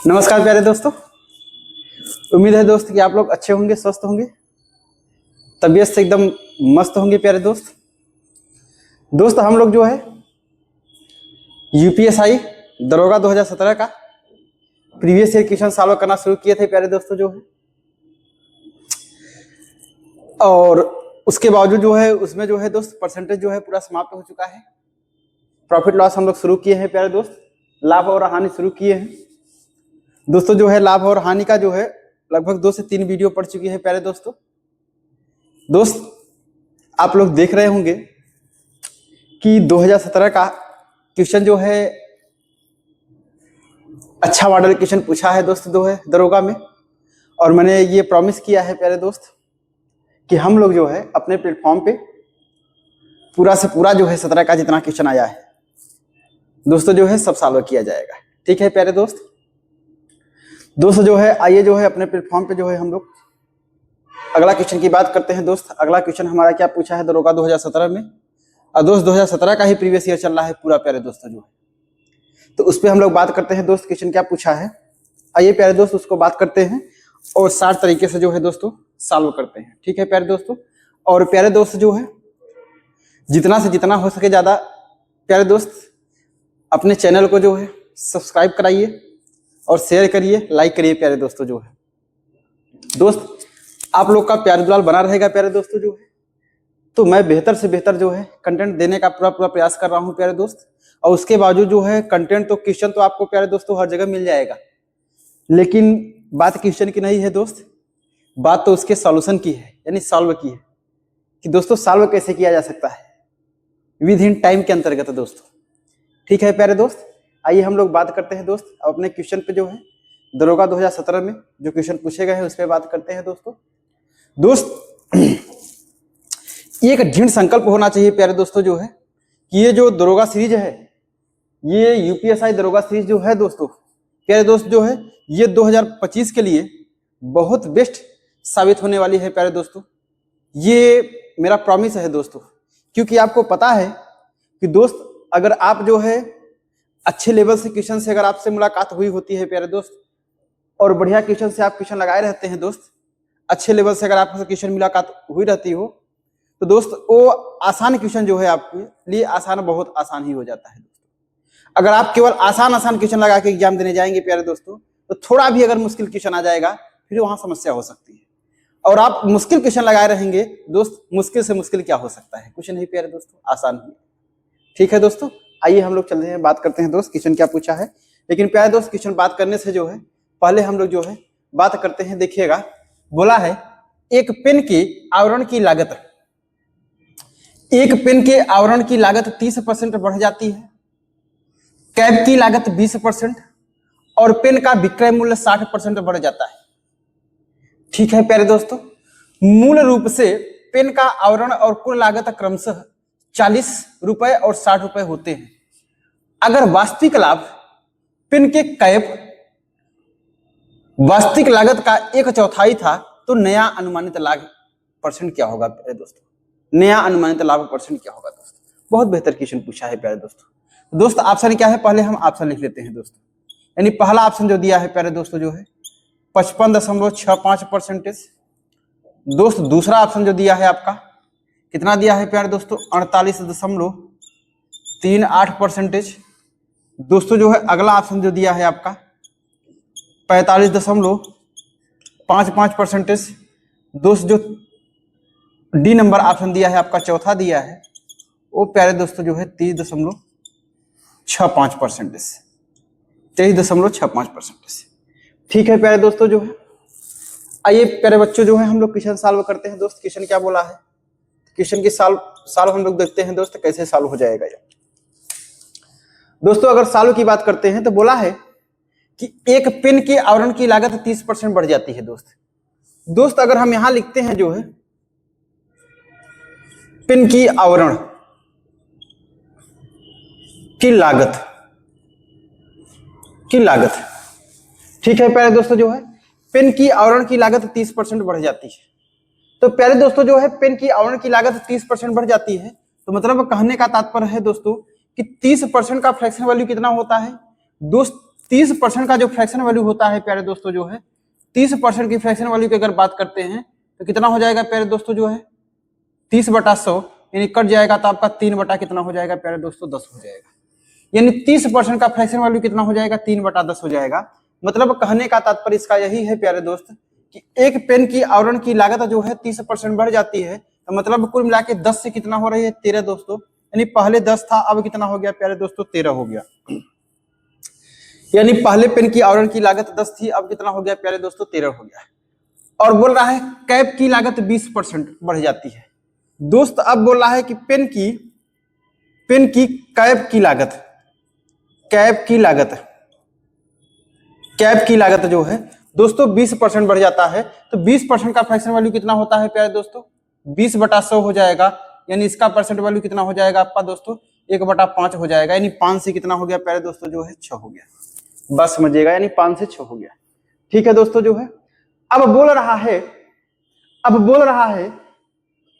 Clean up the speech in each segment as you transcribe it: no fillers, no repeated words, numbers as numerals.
नमस्कार प्यारे दोस्तों। उम्मीद है दोस्त कि आप लोग अच्छे होंगे, स्वस्थ होंगे, तबीयत से एकदम मस्त होंगे। प्यारे दोस्त हम लोग जो है यूपीएसआई दरोगा 2017 का प्रीवियस ईयर क्वेश्चन सॉल्व करना शुरू किए थे प्यारे दोस्तों जो है, और उसके बावजूद जो है उसमें जो है दोस्त परसेंटेज जो है पूरा समाप्त हो चुका है। प्रॉफिट लॉस हम लोग शुरू किए हैं प्यारे दोस्त, लाभ और हानि शुरू किए हैं दोस्तों। जो है लाभ और हानि का जो है लगभग 2 से 3 वीडियो पड़ चुकी है प्यारे दोस्तों। आप लोग देख रहे होंगे कि 2017 का क्वेश्चन जो है अच्छा मॉडल क्वेश्चन पूछा है दोस्त जो है दरोगा में, और मैंने ये प्रॉमिस किया है प्यारे दोस्त कि हम लोग जो है अपने प्लेटफॉर्म पे पूरा से पूरा जो है 17 का जितना क्वेश्चन आया है दोस्तों जो है सब सॉल्व किया जाएगा। ठीक है प्यारे दोस्त जो है आइए जो है अपने प्लेटफॉर्म पे जो है हम लोग अगला क्वेश्चन की बात करते हैं दोस्त। अगला क्वेश्चन हमारा क्या पूछा है दरोगा 2017 में, और दोस्त 2017 का ही प्रीवियस ईयर चल रहा है पूरा प्यारे दोस्तों जो है, तो उस पर हम लोग बात करते हैं दोस्त। क्वेश्चन क्या पूछा है आइए प्यारे दोस्त उसको बात करते हैं और 60 तरीके से जो है दोस्तों सॉल्व करते हैं। ठीक है प्यारे दोस्तों, और प्यारे दोस्त जो है जितना से जितना हो सके ज्यादा प्यारे दोस्त अपने चैनल को जो है सब्सक्राइब कराइए और शेयर करिए, लाइक करिए प्यारे दोस्तों जो है। दोस्त आप लोग का प्यार दुलार बना रहेगा प्यारे दोस्तों जो है, तो मैं बेहतर से बेहतर जो है कंटेंट देने का पूरा प्रयास कर रहा हूं प्यारे दोस्त। और उसके बावजूद जो है कंटेंट तो क्वेश्चन तो आपको प्यारे दोस्तों हर जगह मिल जाएगा, लेकिन बात क्वेश्चन की नहीं है दोस्त, बात तो उसके सॉल्यूशन की है, यानी सॉल्व की है कि दोस्तों सॉल्व कैसे किया जा सकता है विद इन टाइम के अंतर्गत दोस्तों। ठीक है प्यारे दोस्त, आइए हम लोग बात करते हैं दोस्त अपने क्वेश्चन पे जो है दरोगा 2017 में जो क्वेश्चन पूछे गए हैं उस पर बात करते हैं दोस्तों। एक दृढ़ संकल्प होना चाहिए प्यारे दोस्तों जो है कि ये जो दरोगा सीरीज है, ये यूपीएसआई दरोगा सीरीज जो है दोस्तों प्यारे दोस्त जो है ये 2025 के लिए बहुत बेस्ट साबित होने वाली है प्यारे दोस्तों। ये मेरा प्रॉमिस है दोस्तों, क्योंकि आपको पता है कि दोस्त अगर आप जो है अच्छे लेवल से क्वेश्चन से अगर आपसे मुलाकात हुई होती है प्यारे दोस्त, और बढ़िया क्वेश्चन से आप क्वेश्चन लगाए रहते हैं दोस्त, अच्छे लेवल से अगर आपसे क्वेश्चन मुलाकात हुई रहती हो तो दोस्त वो आसान क्वेश्चन जो है आपके लिए बहुत आसान ही हो जाता है दोस्तों। अगर आप केवल आसान क्वेश्चन लगा के एग्जाम देने जाएंगे प्यारे दोस्तों, तो थोड़ा भी अगर मुश्किल क्वेश्चन आ जाएगा फिर वहां समस्या हो सकती है। और आप मुश्किल क्वेश्चन लगाए रहेंगे दोस्त, मुश्किल से मुश्किल क्या हो सकता है, कुछ नहीं प्यारे दोस्तों, आसान ही। ठीक है दोस्तों, आइए हम लोग चलते हैं, बात करते हैं दोस्त क्वेश्चन क्या पूछा है। लेकिन प्यारे दोस्त क्वेश्चन बात करने से जो है पहले हम लोग जो है बात करते हैं। देखिएगा बोला है एक पेन के आवरण की लागत, एक पेन के आवरण की लागत 30% बढ़ जाती है, कैप की लागत 20% और पेन का विक्रय मूल्य 60% बढ़ जाता है। ठीक है प्यारे दोस्तों, मूल रूप से पेन का आवरण और कुल लागत क्रमशः 40 रुपए और 60 रुपए होते हैं। अगर वास्तविक लाभ पेन के कैप वास्तविक लागत का 1/4 था तो नया अनुमानित लाभ परसेंट क्या होगा प्यारे दोस्तों, नया अनुमानित लाभ परसेंट क्या होगा दोस्तों। बहुत बेहतर क्वेश्चन पूछा है प्यारे दोस्तों। दोस्त ऑप्शन क्या है, पहले हम ऑप्शन लिख लेते हैं दोस्तों। यानी पहला ऑप्शन जो दिया है प्यारे दोस्तों जो है 55.65%। दोस्त दूसरा ऑप्शन जो दिया है आपका कितना दिया है प्यारे दोस्तों, 48.38%। दोस्तों जो है अगला ऑप्शन जो दिया है आपका 45.55%। दोस्त जो डी नंबर ऑप्शन दिया है आपका चौथा दिया है वो प्यारे दोस्तों जो है 23.65%, 23.65%। ठीक है प्यारे दोस्तों जो है आइए प्यारे बच्चों जो है हम लोग क्वेश्चन सॉल्व करते हैं दोस्त। क्वेश्चन क्या बोला है, क्वेश्चन की सॉल्व हम लोग देखते हैं दोस्त कैसे सॉल्व हो जाएगा ये। दोस्तों अगर सॉल्व की बात करते हैं तो बोला है कि एक पेन के आवरण की लागत 30% बढ़ जाती है दोस्त अगर हम यहां लिखते हैं जो है पेन की आवरण की लागत ठीक है प्यारे दोस्तों जो है पेन की आवरण की लागत 30% बढ़ जाती है। तो प्यारे दोस्तों जो है पेन की आवरण की लागत 30% बढ़ जाती है, तो मतलब कहने का तात्पर्य है दोस्तों कि 30% का फ्रैक्शन वैल्यू कितना होता है दोस्त, 30% का जो फ्रैक्शन वैल्यू होता है प्यारे दोस्तों जो है, 30% की फ्रैक्शन वैल्यू की अगर बात करते हैं तो कितना हो जाएगा प्यारे दोस्तों जो है 30/100, यानी कट जाएगा तो आपका 3 बटा कितना हो जाएगा प्यारे दोस्तों 10 हो जाएगा। यानी 30% का फ्रैक्शन वैल्यू कितना हो जाएगा 3/10 हो जाएगा। मतलब कहने का तात्पर्य इसका यही है प्यारे दोस्त कि एक पेन की आवरण की लागत जो है 30% बढ़ जाती है, तो मतलब कुल मिला के 10 से कितना हो रही है 13 दोस्तों, यानी पहले 10 था अब कितना हो गया प्यारे दोस्तों 13 हो गया। यानी पहले पेन की आवरण की लागत 10 थी, अब कितना हो गया प्यारे दोस्तों 13 हो गया। और बोल रहा है कैप की लागत 20% बढ़ जाती है दोस्त। अब बोल रहा है कि पेन की कैप की लागत जो है दोस्तों 20% बढ़ जाता है, तो 20% का फ्रैक्शन वैल्यू कितना होता है प्यारे दोस्तों 20/100 हो जाएगा। यानी इसका परसेंट वैल्यू कितना हो जाएगा आपका दोस्तों 1/5 हो जाएगा। यानी 5 से कितना हो गया प्यारे दोस्तों जो है 6 हो गया। बस समझिएगा, यानी 5 से 6 हो गया। ठीक है दोस्तों जो है अब बोल रहा है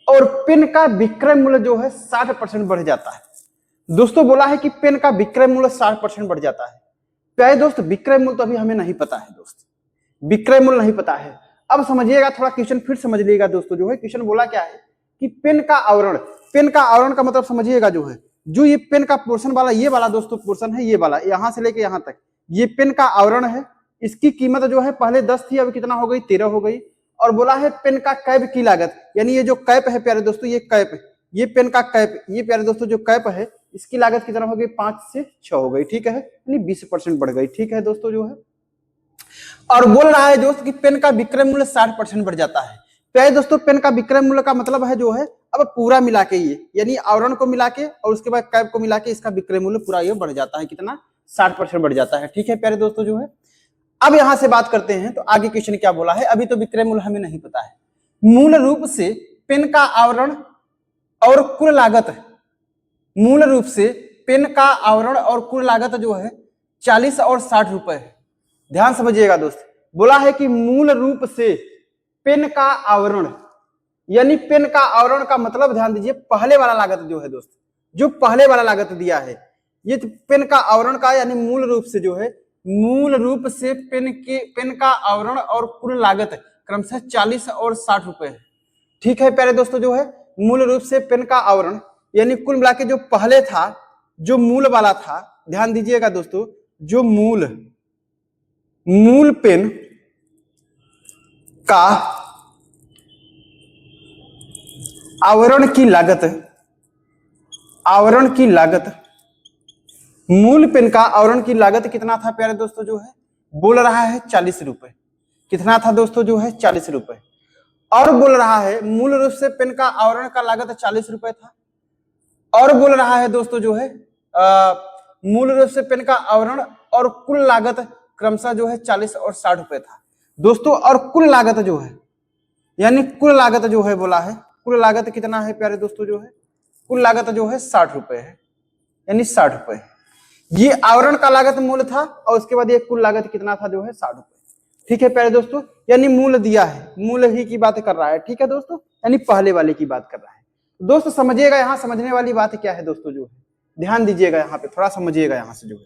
और पेन का विक्रय मूल्य जो है 60% बढ़ जाता है दोस्तों। बोला है कि पेन का विक्रय मूल्य 60% बढ़ जाता है। प्यारे दोस्त विक्रय मूल्य तो अभी हमें नहीं पता है दोस्त, विक्रय मूल्य नहीं पता है। अब समझिएगा, थोड़ा क्वेश्चन फिर समझ लीजिएगा दोस्तों जो है। क्वेश्चन बोला क्या है कि पेन का आवरण का मतलब समझिएगा जो है, जो ये पेन का पोर्शन वाला ये वाला दोस्तों पोर्शन है, ये वाला यहां से लेके यहां तक ये पेन का आवरण है। इसकी कीमत जो है पहले 10 थी, अब कितना हो गई 13 हो गई। और बोला है पेन का कैप की लागत, यानी ये जो कैप है प्यारे दोस्तों, ये कैप है, ये पेन का कैप, ये प्यारे दोस्तों जो कैप है इसकी लागत कितना हो गई 5 से 6 हो गई। ठीक है, यानी 20% बढ़ गई। ठीक है दोस्तों जो है और बोल रहा है दोस्त कि पेन का विक्रय मूल्य 60% बढ़ जाता है। प्यारे दोस्तों पेन का विक्रय मूल्य का मतलब है जो है अब पूरा मिला के ये, यानी आवरण को मिला के और उसके बाद कैप को मिला के इसका विक्रय मूल्य पूरा ये बढ़ जाता है। कितना 60% बढ़ जाता है। ठीक है प्यारे दोस्तों जो है अब यहां से बात करते हैं तो आगे क्वेश्चन क्या बोला है। अभी तो विक्रय मूल्य हमें नहीं पता है। मूल रूप से पेन का आवरण और कुल लागत, मूल रूप से पेन का आवरण और कुल लागत जो है 40 और 60 रुपए है। ध्यान समझिएगा दोस्त, बोला है कि मूल रूप से पेन का आवरण, यानी पेन का आवरण का मतलब ध्यान दीजिए पहले वाला लागत जो है दोस्त, जो पहले वाला लागत दिया है ये पेन का आवरण का, यानी मूल रूप से जो है, मूल रूप से पेन का आवरण और कुल लागत क्रमशः 40 और 60 रुपए है। ठीक है प्यारे दोस्तों जो है मूल रूप से पेन का आवरण यानी कुल मिला के जो पहले था, जो मूल वाला था, ध्यान दीजिएगा दोस्तों, जो मूल पेन का आवरण की लागत, मूल पेन का आवरण की लागत कितना था प्यारे दोस्तों जो है, बोल रहा है 40 रुपए। कितना था दोस्तों जो है 40 रुपए। और बोल रहा है मूल रूप से पेन का आवरण का लागत 40 रुपए था। और बोल रहा है दोस्तों जो है मूल रूप से पेन का आवरण और कुल लागत क्रमशः जो है 40 और 60 रुपए था दोस्तों। और कुल लागत जो है, यानी कुल लागत जो है बोला है, कुल लागत कितना है प्यारे दोस्तों जो है, कुल लागत जो है 60 रुपए है, यानी 60 रुपए। ये आवरण का लागत मूल था और उसके बाद ये कुल लागत कितना था जो है 60 रुपए। ठीक है प्यारे दोस्तों, यानी मूल दिया है, मूल ही की बात कर रहा है। ठीक है दोस्तों, यानी पहले वाले की बात कर रहा है। दोस्त समझिएगा, यहाँ समझने वाली बात क्या है दोस्तों जो है, ध्यान दीजिएगा यहाँ पे, थोड़ा समझिएगा यहाँ से जो है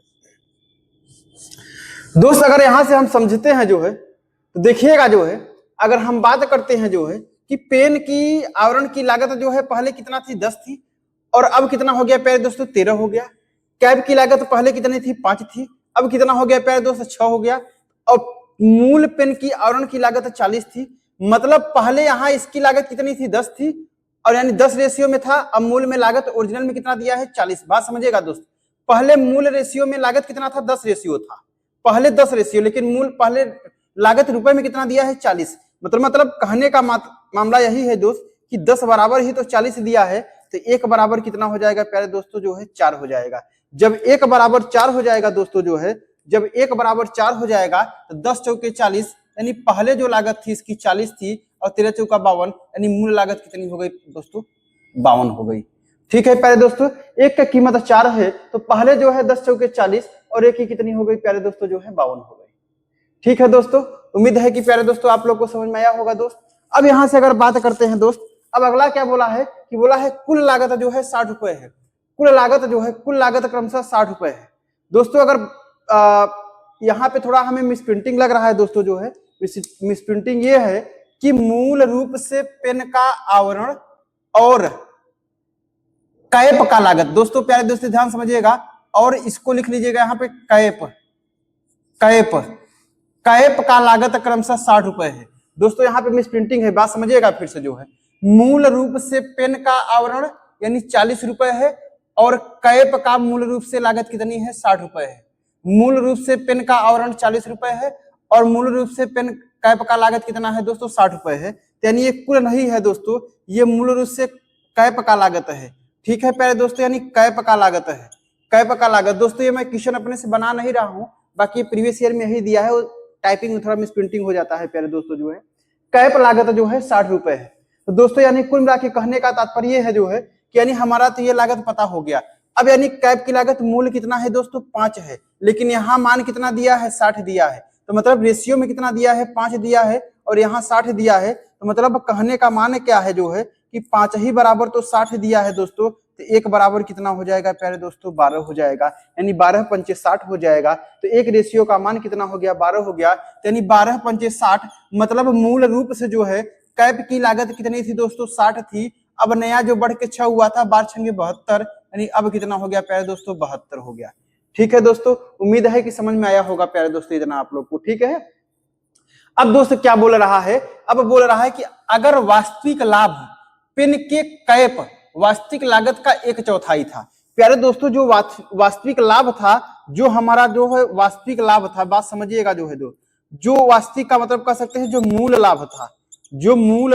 दोस्त। अगर यहाँ से हम समझते हैं जो है तो देखिएगा जो है, अगर हम बात करते हैं जो है कि पेन की आवरण की लागत जो है पहले कितना थी 10 थी और अब कितना हो गया प्यारे दोस्तों 13 हो गया। कैप की लागत पहले कितनी थी 5 थी, अब कितना हो गया प्यारे दोस्तों 6 हो गया। और मूल पेन की आवरण की लागत 40 थी, मतलब पहले यहाँ इसकी लागत कितनी थी 10 थी और यानी 10 रेशियो में था। अब मूल में लागत ओरिजिनल में कितना दिया है 40। बात समझिएगा दोस्त, पहले मूल रेशियो में लागत कितना था 10 रेशियो था, पहले 10 रेशियो, लेकिन मूल पहले लागत रुपए में कितना दिया है 40। मतलब कहने का मामला यही है दोस्त कि 10 बराबर ही तो 40 दिया है, तो 1 बराबर कितना हो जाएगा प्यारे दोस्तों जो है 4 हो जाएगा। जब 1 बराबर 4 हो जाएगा दोस्तों जो है, जब 1 बराबर 4 हो जाएगा तो 10 चौके 40, यानी पहले जो लागत थी इसकी 40 थी और 13 चौका 52, यानी मूल लागत कितनी हो गई दोस्तों 52 हो गई। ठीक है प्यारे दोस्तों, एक का कीमत 4 है तो पहले जो है 10 चौके 40 और एक की कितनी हो गई प्यारे दोस्तों जो है 52 हो गई। ठीक है दोस्तों, उम्मीद है कि प्यारे दोस्तों आप लोग को समझ में आया होगा दोस्त। अब यहां से अगर बात करते हैं दोस्त, अब अगला क्या बोला है कि बोला है कुल लागत जो है 60 रुपए है। कुल लागत जो है, कुल लागत क्रमशः 60 रुपए है दोस्तों। अगर यहाँ पे थोड़ा हमें मिसप्रिंटिंग लग रहा है दोस्तों जो है। मिसप्रिंटिंग ये है कि मूल रूप से पेन का आवरण और कैप का लागत, दोस्तों प्यारे दोस्तों ध्यान समझिएगा, और इसको लिख लीजिएगा यहाँ पे कैप कैप कैप का लागत क्रमशः 60 रुपए है। दोस्तों यहाँ पे मिसप्रिंटिंग है, बात समझिएगा फिर से जो है। मूल रूप से पेन का आवरण यानी 40 रुपए है और कैप का मूल रूप से लागत कितनी है, 60 रुपए है। मूल रूप से पेन का आवरण 40 रुपए है और मूल रूप से पेन कैप का लागत कितना है दोस्तों, 60 रुपए है। यानी ये कुल नहीं है दोस्तों, ये मूल रूप से कैप का लागत है। ठीक है प्यारे दोस्तों, यानी कैप का लागत है, कैप का लागत। दोस्तों ये मैं क्वेश्चन अपने से बना नहीं रहा हूँ, बाकी प्रीवियस ईयर में यही दिया है, टाइपिंग में थोड़ा मिसप्रिंटिंग हो जाता है प्यारे दोस्तों जो है। कैप लागत जो है 60 रुपए है। तो दोस्तों यानी कुल मिला के कहने का तात्पर्य है जो है कि यानी हमारा तो ये लागत पता हो गया। अब यानी कैप की लागत मूल कितना है दोस्तों, 5 है, लेकिन यहाँ मान कितना दिया है, 60 दिया है। तो मतलब रेशियो में कितना दिया है, 5 दिया है और यहाँ 60 दिया है। तो मतलब कहने का मान क्या है जो है कि 5 ही बराबर तो 60 दिया है दोस्तों, तो 1 बराबर कितना हो जाएगा प्यारे दोस्तों, 12 हो जाएगा। यानी 12 पंचे 60 हो जाएगा। तो एक रेशियो का मान कितना हो गया, 12 हो गया। तो यानी 12 पंचे 60, मतलब मूल रूप से जो है कैप की लागत कितनी थी दोस्तों, 60 थी। अब नया जो बढ़ के 6 हुआ था, 12 छंगे 72, यानी अब कितना हो गया प्यारे दोस्तों, 72 हो गया। ठीक है दोस्तों, उम्मीद है कि समझ में आया होगा प्यारे दोस्तों इतना आप लोग को। ठीक है, अब दोस्तों क्या बोल रहा है, अब बोल रहा है कि अगर वास्तविक लाभ पेन के कैप वास्तविक लागत का 1/4 था। प्यारे दोस्तों जो वास्तविक लाभ था, जो हमारा जो है वास्तविक लाभ था, बात समझिएगा जो है, जो वास्तविक का मतलब कह सकते हैं जो मूल लाभ था, जो मूल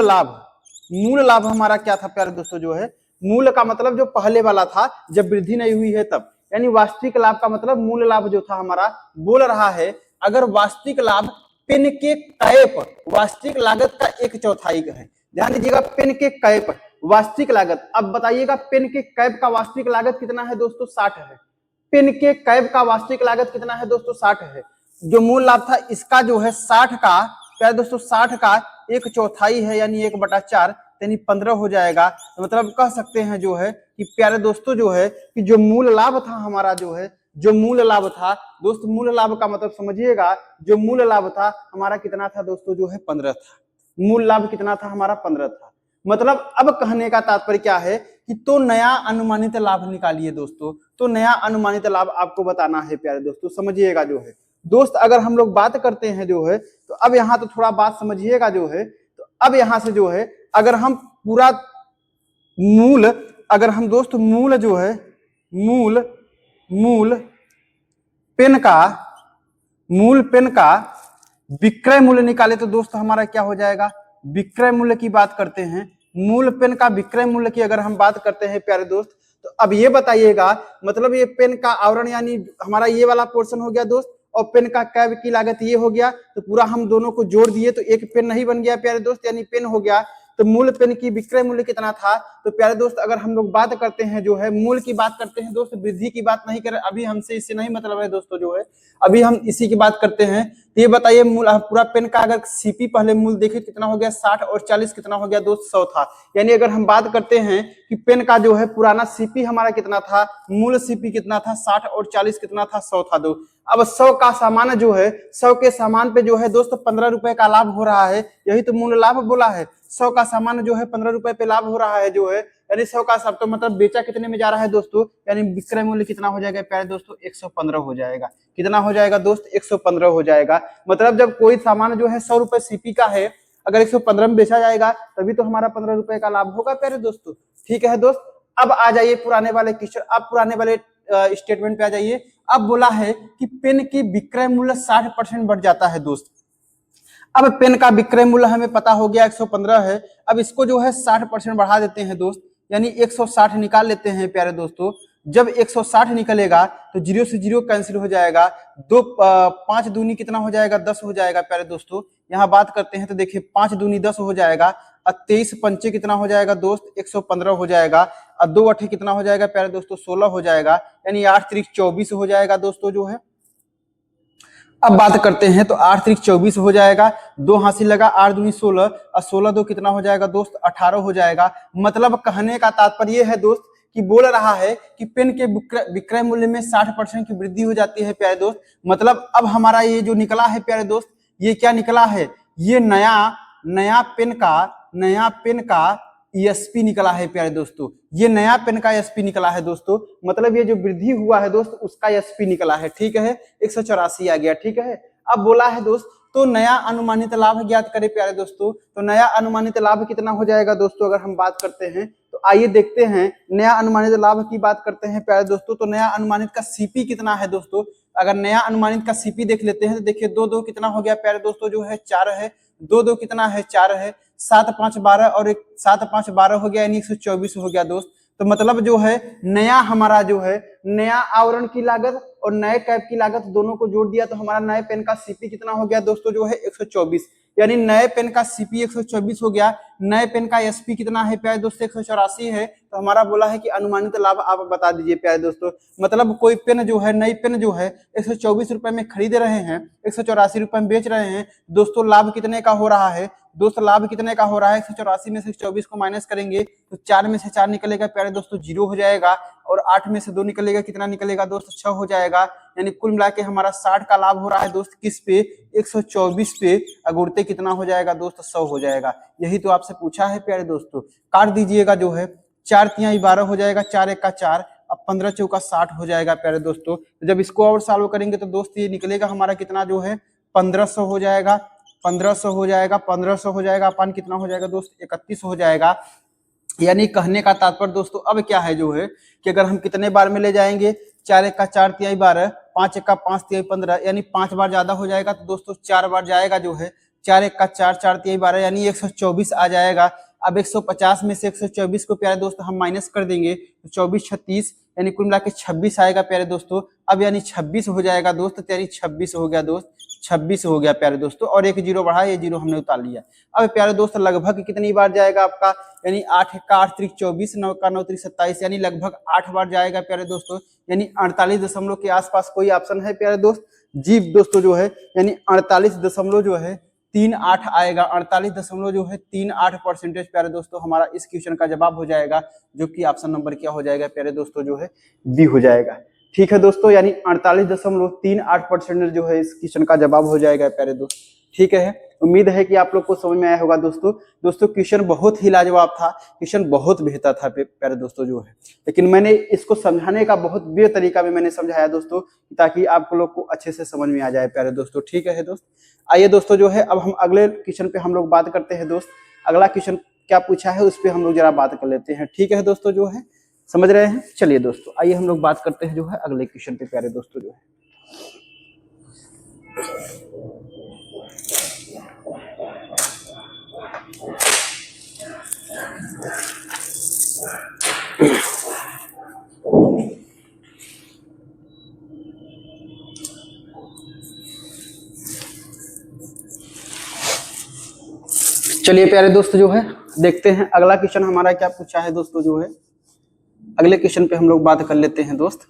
लाभ हमारा क्या था प्यारे दोस्तों जो है, मूल का मतलब जो पहले वाला था जब वृद्धि नहीं हुई है तब, यानी वास्तविक लाभ का मतलब मूल लाभ जो था हमारा। बोल रहा है अगर वास्तविक लाभ पेन के कैप वास्तविक लागत का 1/4 है। ध्यान दीजिएगा, पेन के कैप वास्तविक लागत। अब बताइएगा पेन के कैप का वास्तविक लागत कितना है दोस्तों, 60 है। पेन के कैप का वास्तविक लागत कितना है दोस्तों, 60 है। जो मूल लाभ था इसका जो है 60 का प्यारे दोस्तों 60 का 1/4 है, यानी 1/4, यानी 15 हो जाएगा। तो मतलब कह सकते हैं जो है कि प्यारे दोस्तों जो है कि जो मूल लाभ था हमारा जो है, जो मूल लाभ था दोस्त, मूल लाभ का मतलब समझिएगा, जो मूल लाभ था हमारा कितना था दोस्तों जो है, 15 था। मूल लाभ कितना था हमारा, 15 था। मतलब अब कहने का तात्पर्य क्या है कि तो नया अनुमानित लाभ निकालिए दोस्तों, तो नया अनुमानित लाभ आपको बताना है प्यारे दोस्तों, समझिएगा जो है दोस्त। अगर हम लोग बात करते हैं जो है, तो अब यहाँ तो थोड़ा बात समझिएगा जो है। तो अब यहाँ से जो है अगर हम पूरा मूल, अगर हम दोस्त मूल जो है, मूल पेन का विक्रय मूल्य निकाले तो दोस्त हमारा क्या हो जाएगा, विक्रय मूल्य की बात करते हैं। मूल पेन का विक्रय मूल्य की अगर हम बात करते हैं प्यारे दोस्त, तो अब ये बताइएगा, मतलब ये पेन का आवरण यानी हमारा ये वाला पोर्शन हो गया दोस्त, और पेन का कैप की लागत ये हो गया। तो पूरा हम दोनों को जोड़ दिए तो एक पेन नहीं बन गया प्यारे दोस्त, यानी पेन हो गया। तो मूल पेन की विक्रय मूल्य कितना था, तो प्यारे दोस्त अगर हम लोग बात करते हैं जो है, मूल की बात करते हैं दोस्त, वृद्धि की बात नहीं करें अभी, हमसे इससे नहीं मतलब है दोस्तों जो है, अभी हम इसी की बात करते हैं। तो ये बताइए मूल पूरा पेन का अगर सीपी पहले मूल देखे कितना हो गया, 60 और 40 कितना हो गया दोस्त, 100 था। यानी अगर हम बात करते हैं कि पेन का जो है पुराना सीपी हमारा कितना था, मूल सीपी कितना था, 60 और 40 कितना था, 100 था दो। अब 100 का सामान जो है, 100 के सामान पे जो है दोस्तों 15 रुपए का लाभ हो रहा है, यही तो मूल लाभ बोला है। 100 का सामान जो है 15 रुपए पे लाभ हो रहा है जो है, यानी 100 का सब तो मतलब बेचा कितने में जा रहा है दोस्तों, यानी विक्रय मूल्य कितना हो जाएगा प्यारे दोस्तों, 115 हो जाएगा। कितना हो जाएगा दोस्त, 115 हो जाएगा। मतलब जब कोई सामान जो है 100 रुपए सीपी का है, अगर 115 में बेचा जाएगा तभी तो हमारा 15 रुपए का लाभ होगा प्यारे दोस्तों। ठीक है दोस्त, अब आ जाइए पुराने वाले क्वेश्चन, अब पुराने वाले स्टेटमेंट पे आ जाइए। अब बोला है कि पेन की विक्रय मूल्य 60% बढ़ जाता है दोस्त। अब पेन का विक्रय मूल्य हमें पता हो गया 115 है, अब इसको जो है 60% बढ़ा देते हैं दोस्त, यानी 160 निकाल लेते हैं प्यारे दोस्तों। जब 160 निकलेगा तो 0 से 0 कैंसिल हो जाएगा, 5 दूनी कितना हो जाएगा, 10 हो जाएगा प्यारे दोस्तों। यहाँ बात करते हैं तो देखिए 5 दूनी 10 हो जाएगा, और 23 पंचे कितना हो जाएगा दोस्त, 115 हो जाएगा, और 2 अठे कितना हो जाएगा प्यारे दोस्तों, 16 हो जाएगा, यानी 8 त्रिक 24 हो जाएगा दोस्तों जो है। अब बात करते हैं तो 8 त्रिक 24 हो जाएगा, 2 हासिल लगा, 8 दूनी 16, और 16 दो कितना हो जाएगा दोस्त, 18 हो जाएगा। मतलब कहने का तात्पर्य है दोस्त कि बोल रहा है कि पेन के विक्रय मूल्य में 60% की वृद्धि हो जाती है प्यारे दोस्त। मतलब अब हमारा ये जो निकला है प्यारे दोस्त, ये क्या निकला है, ये नया पेन का ईएसपी निकला है प्यारे दोस्तों। ये नया पेन का ईएसपी निकला है दोस्तों, मतलब ये जो वृद्धि हुआ है दोस्त उसका ईएसपी निकला है, ठीक है। 184 आ गया, ठीक है। अब बोला है दोस्त तो नया अनुमानित लाभ ज्ञात करें प्यारे दोस्तों। तो नया अनुमानित लाभ कितना हो जाएगा दोस्तों, अगर हम बात करते हैं तो आइए देखते हैं। नया अनुमानित लाभ की बात करते हैं प्यारे दोस्तों, तो नया अनुमानित का सीपी कितना है दोस्तों। अगर नया अनुमानित का सीपी देख लेते हैं तो देखिए 2 कितना हो गया प्यारे दोस्तों, जो है 4 है। 2 कितना है, 4 है। 7 5 12 और 7 5 12 हो गया, यानी 124 हो गया दोस्त। तो मतलब जो है नया हमारा जो है नया आवरण की लागत और नए कैप की लागत दोनों को जोड़ दिया तो हमारा नए पेन का सीपी कितना हो गया दोस्तों, जो है 124। यानी नए पेन का सीपी 124 हो गया। नए पेन का एसपी कितना है प्यारे दोस्तों, 184 है। तो हमारा बोला है कि अनुमानित लाभ आप बता दीजिए प्यारे दोस्तों। मतलब कोई पेन जो है, नई पेन जो है 124 रुपए में खरीद रहे हैं, 184 रुपए में बेच रहे हैं दोस्तों। लाभ कितने का हो रहा है दोस्त, लाभ कितने का हो रहा है, 184 में से 124 को माइनस करेंगे तो 4 में से 4 निकलेगा प्यारे दोस्तों, 0 हो जाएगा। और 8 में से 2 निकलेगा, कितना निकलेगा दोस्त, 6 हो जाएगा। यानी कुल मिला के हमारा 60 का लाभ हो रहा है दोस्त, किस पे, 124 पे। अगुड़ते कितना हो जाएगा दोस्त, 100 हो जाएगा। यही तो आपसे पूछा है प्यारे दोस्तों। काट दीजिएगा, जो है 4 तिहाई 12 हो जाएगा, 4 एक का 4, अब 15 चौका 60 हो जाएगा प्यारे दोस्तों। जब इसको और सॉल्व करेंगे तो दोस्त ये निकलेगा हमारा कितना, जो है 1500 हो जाएगा। 1500 हो जाएगा, 1500 हो जाएगा, अपन कितना हो जाएगा दोस्त, 31 हो जाएगा। यानी कहने का तात्पर्य दोस्तों अब क्या है, जो है कि अगर हम कितने बार में ले जाएंगे, 4 एक का 4 तिहाई 12, 5 एक का 5 तिहाई 15, यानी 5 बार ज्यादा हो जाएगा। तो दोस्तों 4 बार जाएगा, जो है 4 एक का 4, 4 तिहाई 12, यानी 124 आ जाएगा। अब 150 में से 124 को प्यारे दोस्तों हम माइनस कर देंगे तो 24 36, यानी कुल मिला के 26 आएगा प्यारे दोस्तों। अब यानी 26 हो जाएगा दोस्त, यानी 26 हो गया दोस्त, 26 हो गया प्यारे दोस्तों। और एक जीरो बढ़ा, ये जीरो हमने उतार लिया। अब प्यारे दोस्त लगभग कितनी बार जाएगा आपका, यानी 8 का 8 त्रिक 24, 9 का 9 त्रिक 27, यानी लगभग 8 बार जाएगा प्यारे दोस्तों। यानी 48 दशमलव के आसपास कोई ऑप्शन है प्यारे दोस्त जी दोस्तों, जो है यानी 48 दशमलव जो है 38 आएगा। 48 दशमलव जो है 38% प्यारे दोस्तों हमारा इस क्वेश्चन का जवाब हो जाएगा, जो कि ऑप्शन नंबर क्या हो जाएगा प्यारे दोस्तों, जो है बी हो जाएगा। ठीक है दोस्तों, यानी 48.38% जो है इस क्वेश्चन का जवाब हो जाएगा प्यारे दोस्त। ठीक है, उम्मीद है कि आप लोग को समझ में आया होगा दोस्तों। दोस्तों क्वेश्चन बहुत ही लाजवाब था, क्वेश्चन बहुत बेहतर था प्यारे दोस्तों, जो है लेकिन मैंने इसको समझाने का बहुत बेहतर तरीका में मैंने समझाया दोस्तों, ताकि आप लोग को अच्छे से समझ में आ जाए प्यारे दोस्तों। ठीक है दोस्त, आइए दोस्तों, जो है अब हम अगले क्वेश्चन पे हम लोग बात करते हैं दोस्त। अगला क्वेश्चन क्या पूछा है उस पर हम लोग जरा बात कर लेते हैं। ठीक है दोस्तों, जो है समझ रहे हैं। चलिए दोस्तों, आइए हम लोग बात करते हैं जो है अगले क्वेश्चन पे प्यारे दोस्तों, जो है चलिए प्यारे दोस्त, जो है देखते हैं अगला क्वेश्चन हमारा क्या पूछा है दोस्तों। जो है अगले क्वेश्चन पे हम लोग बात कर लेते हैं दोस्त।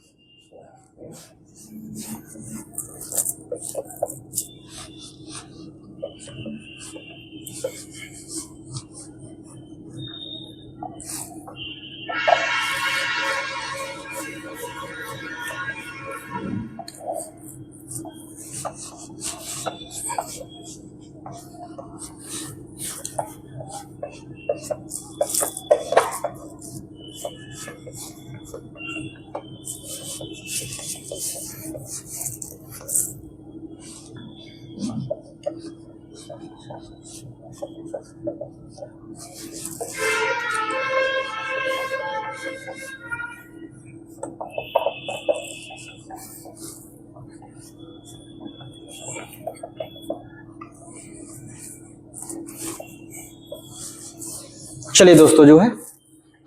चलिए दोस्तों, जो है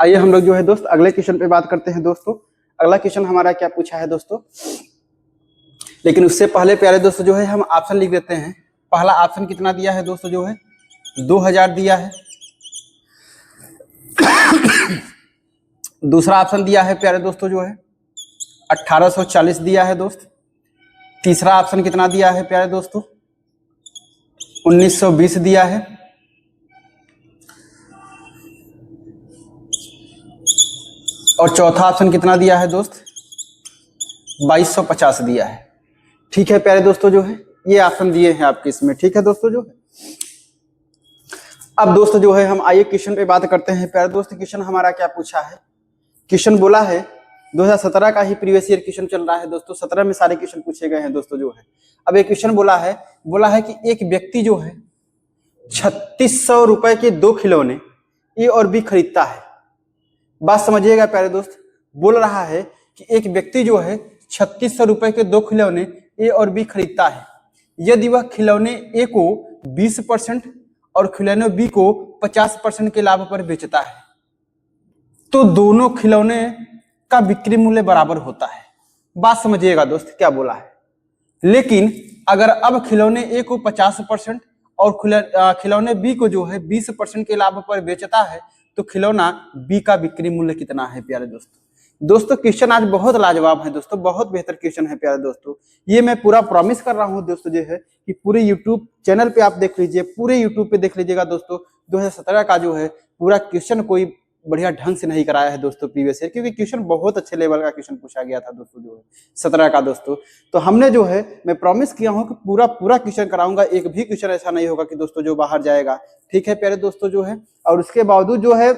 आइए हम लोग जो है दोस्त अगले क्वेश्चन पे बात करते हैं दोस्तों। अगला क्वेश्चन हमारा क्या पूछा है दोस्तों, लेकिन उससे पहले प्यारे दोस्तों जो है हम ऑप्शन लिख देते हैं। पहला ऑप्शन कितना दिया है दोस्तों, जो है 2000 दिया है। दूसरा ऑप्शन दिया है प्यारे दोस्तों, जो है 1840 दिया है दोस्त। तीसरा ऑप्शन कितना दिया है प्यारे दोस्तों, 1920 दिया है। और चौथा ऑप्शन कितना दिया है दोस्त, 2250 दिया है। ठीक है प्यारे दोस्तों जो है ये ऑप्शन दिए हैं आपके इसमें। ठीक है दोस्तों जो है, अब दोस्तों जो है हम आइए क्वेश्चन पे बात करते हैं। प्यारे दोस्त क्वेश्चन हमारा क्या पूछा है, क्वेश्चन बोला है 2017 का ही प्रीवियस ईयर क्वेश्चन चल रहा है दोस्तों, 17 में सारे क्वेश्चन पूछे गए हैं दोस्तों जो है। अब एक क्वेश्चन बोला है कि एक व्यक्ति जो है 3600 रुपए के 2 खिलौने ए और बी खरीदता है। बात समझिएगा प्यारे दोस्त, बोल रहा है कि एक व्यक्ति जो है 3600 रुपए के 2 खिलौने ए और बी खरीदता है। यदि वह खिलौने ए को 20% और खिलौने बी को 50% के लाभ पर बेचता है तो दोनों खिलौने का बिक्री मूल्य बराबर होता है। बात समझिएगा दोस्त क्या बोला है, लेकिन अगर अब खिलौने ए को 50% और खिलौने बी को जो है 20% के लाभ पर बेचता है तो खिलौना बी का बिक्री मूल्य कितना है प्यारे दोस्तों क्वेश्चन आज बहुत लाजवाब है दोस्तों, बहुत बेहतर क्वेश्चन है प्यारे दोस्तों। ये मैं पूरा प्रॉमिस कर रहा हूं दोस्तों जो है कि पूरे यूट्यूब चैनल पे आप देख लीजिए, पूरे यूट्यूब पे देख लीजिएगा दोस्तों। 2017 का जो है पूरा क्वेश्चन कोई बढ़िया ढंग से नहीं कराया है दोस्तों प्रीवियस ईयर, क्योंकि क्वेश्चन बहुत अच्छे लेवल का क्वेश्चन पूछा गया था दोस्तों जो है 17 का दोस्तों। तो हमने जो है मैं प्रॉमिस किया हूं कि पूरा क्वेश्चन कराऊंगा, एक भी क्वेश्चन ऐसा नहीं होगा कि दोस्तों जो बाहर जाएगा। ठीक है प्यारे दोस्तों जो है, और उसके बावजूद जो है